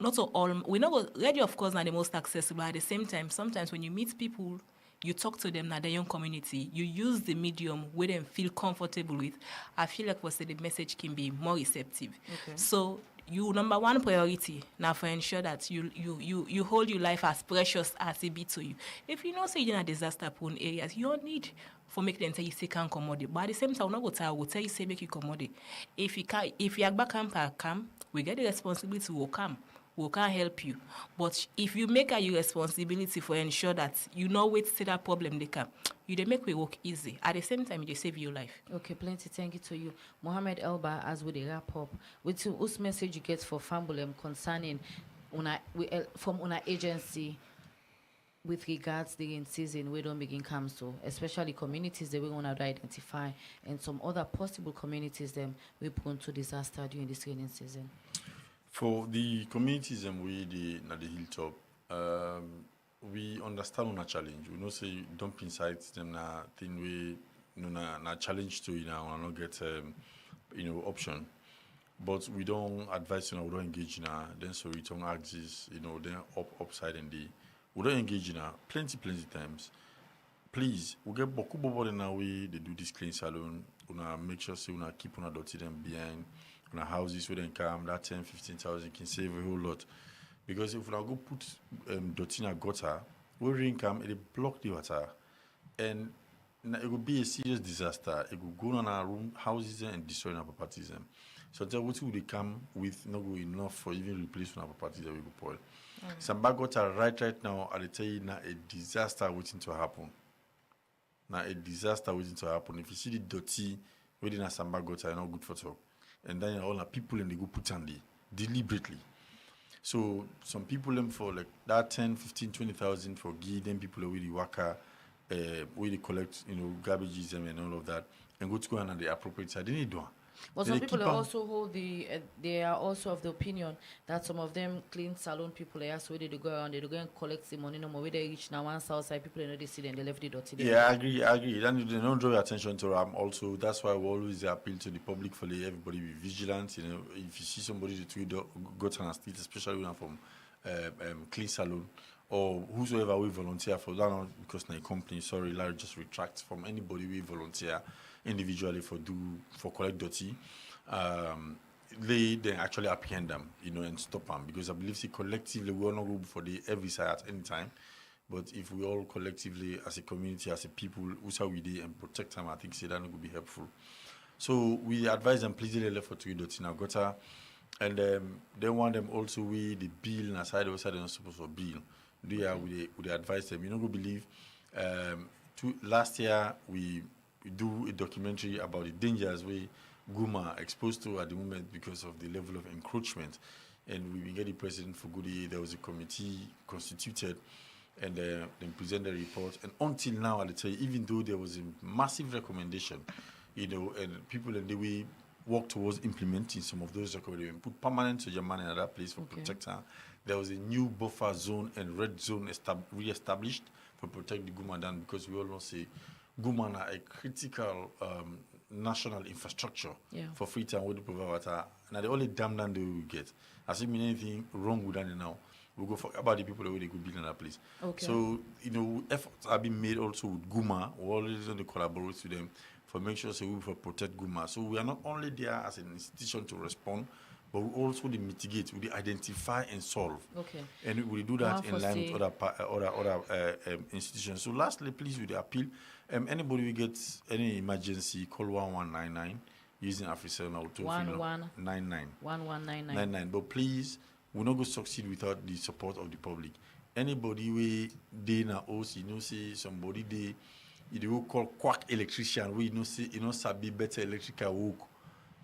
[SPEAKER 13] not all, we know radio, of course, not the most accessible. At the same time, sometimes when you meet people, you talk to them, now their young community, you use the medium where they feel comfortable with. I feel like the message can be more receptive.
[SPEAKER 2] Okay.
[SPEAKER 13] So you number one priority now for ensure that you hold your life as precious as it be to you. If you know say you're in a disaster prone areas, you don't need for make them tell you say can't commodity. But at the same time, we'll tell you say make you commodity. If you are back camp, we get the responsibility to come. We can't help you. But if you make a your responsibility for ensure that you know wait to that problem they come, you they make we work easy. At the same time, you save your life.
[SPEAKER 2] Okay, plenty thank you to you. Mohammed Elba, as we wrap up, whose message you get for Fambolem concerning from una agency with regards the in season we don't begin come so, especially communities that we want to identify and some other possible communities them we prone to disaster during this rainy season.
[SPEAKER 4] For the communities and we the at the hilltop, we understand on a challenge. We know say dumping sites them na thing we na challenge to not get option. But we don't advise we don't engage then so return axis, then upside and we don't engage plenty times. Please, we get beaucoup bobo in our way they do this clean salon, make sure say keep on dirty them behind. On houses where they come, that 10,000-15,000 can save a whole lot. Because if we go put dirty in a gutter, where rain come, it block the water. And it will be a serious disaster. It will go on our room, houses and destroy our properties. So tell what will they come with not good enough for even replace our properties that we go spoil. Some bad gutter right now, I tell you now a disaster waiting to happen. Now a disaster waiting to happen. If you see the dirty within a samba gutter, not good for talk. And then all the people and they go put on deliberately. So some people them for like that 10, 15, 20,000 for give them people with the worker, where they collect, garbages and all of that, and go to go on the appropriate side. They need one.
[SPEAKER 2] But some people also hold they are also of the opinion that some of them clean salon people so they go around, they go and collect the money no more. Where they reach now one outside people they see them, they left the dirty.
[SPEAKER 4] Yeah, I agree. Then they don't draw your attention to them. Also, that's why we always appeal to the public for everybody be vigilant. If you see somebody that we go to an street, especially when from clean salon or whosoever we volunteer for that, because my company, sorry, Larry just retract from anybody we volunteer individually for collect dirty, they then actually apprehend them, and stop them, because I believe collectively we all not go for every side at any time, but if we all collectively as a community, as a people, who we do and protect them, I think that would be helpful. So we advise them please they left for to dirty now gutter, and they want them also with the bill and aside they're not supposed to bill. We advise them. You know, we believe last year we do a documentary about the dangers we Guma are exposed to at the moment because of the level of encroachment. And we get the president for Goody. There was a committee constituted and then present the report. And until now, I'll tell you, even though there was a massive recommendation, and people in the way work towards implementing some of those recommendations, put permanent Sojaman in another place for protector. There was a new buffer zone and red zone re-established for protect the Gumadan, because we all know say Guman are a critical national infrastructure for free time with the provide water. Now the only dam land they will get. As if anything wrong with that now, we'll go for about the people that they could build in that place. Okay. So efforts have been made also with Guma. We're always going to collaborate with them for make sure we for protect Guma. So we are not only there as an institution to respond, but we also mitigate, we identify and solve. Okay. And we do that in line with other institutions. So lastly, please, with the appeal, anybody who gets any emergency, call 1199 using AfriCell now. 1199. But please, we're not going to succeed without the support of the public. Anybody we they na us, say somebody they will call quack electrician, we say sabi better electrical work.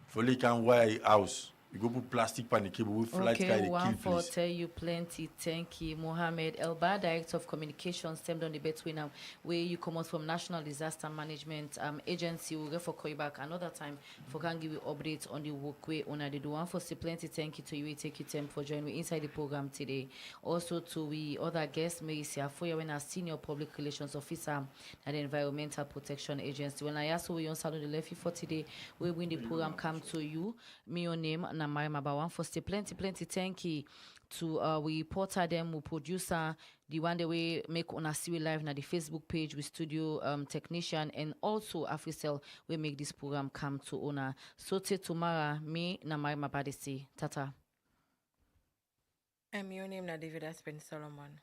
[SPEAKER 4] For they can wire a house. You go put plastic pan the cable, we flight
[SPEAKER 2] Okay,
[SPEAKER 4] sky they
[SPEAKER 2] one
[SPEAKER 4] kill
[SPEAKER 2] for
[SPEAKER 4] please.
[SPEAKER 2] tell you plenty. Thank you, Mohammed Elba, Director of Communications, stemmed on the between where you come out from National Disaster Management Agency. We'll get for call you back another time for can give you updates on the work way on the do one for say plenty. Thank you to you, take you time for joining me inside the program today. Also to we other guests, Marisia Foya, when a senior public relations officer at the Environmental Protection Agency. When I asked who on salon the left for today, we win the program come to you. Me your name na my one for stay plenty thank you to we reporter them, we producer, the one that we make on a series live na the Facebook page with studio technician and also Africell we make this program come to owner. So till tomorrow, me na my say tata.
[SPEAKER 1] And your name na David Aspen Solomon.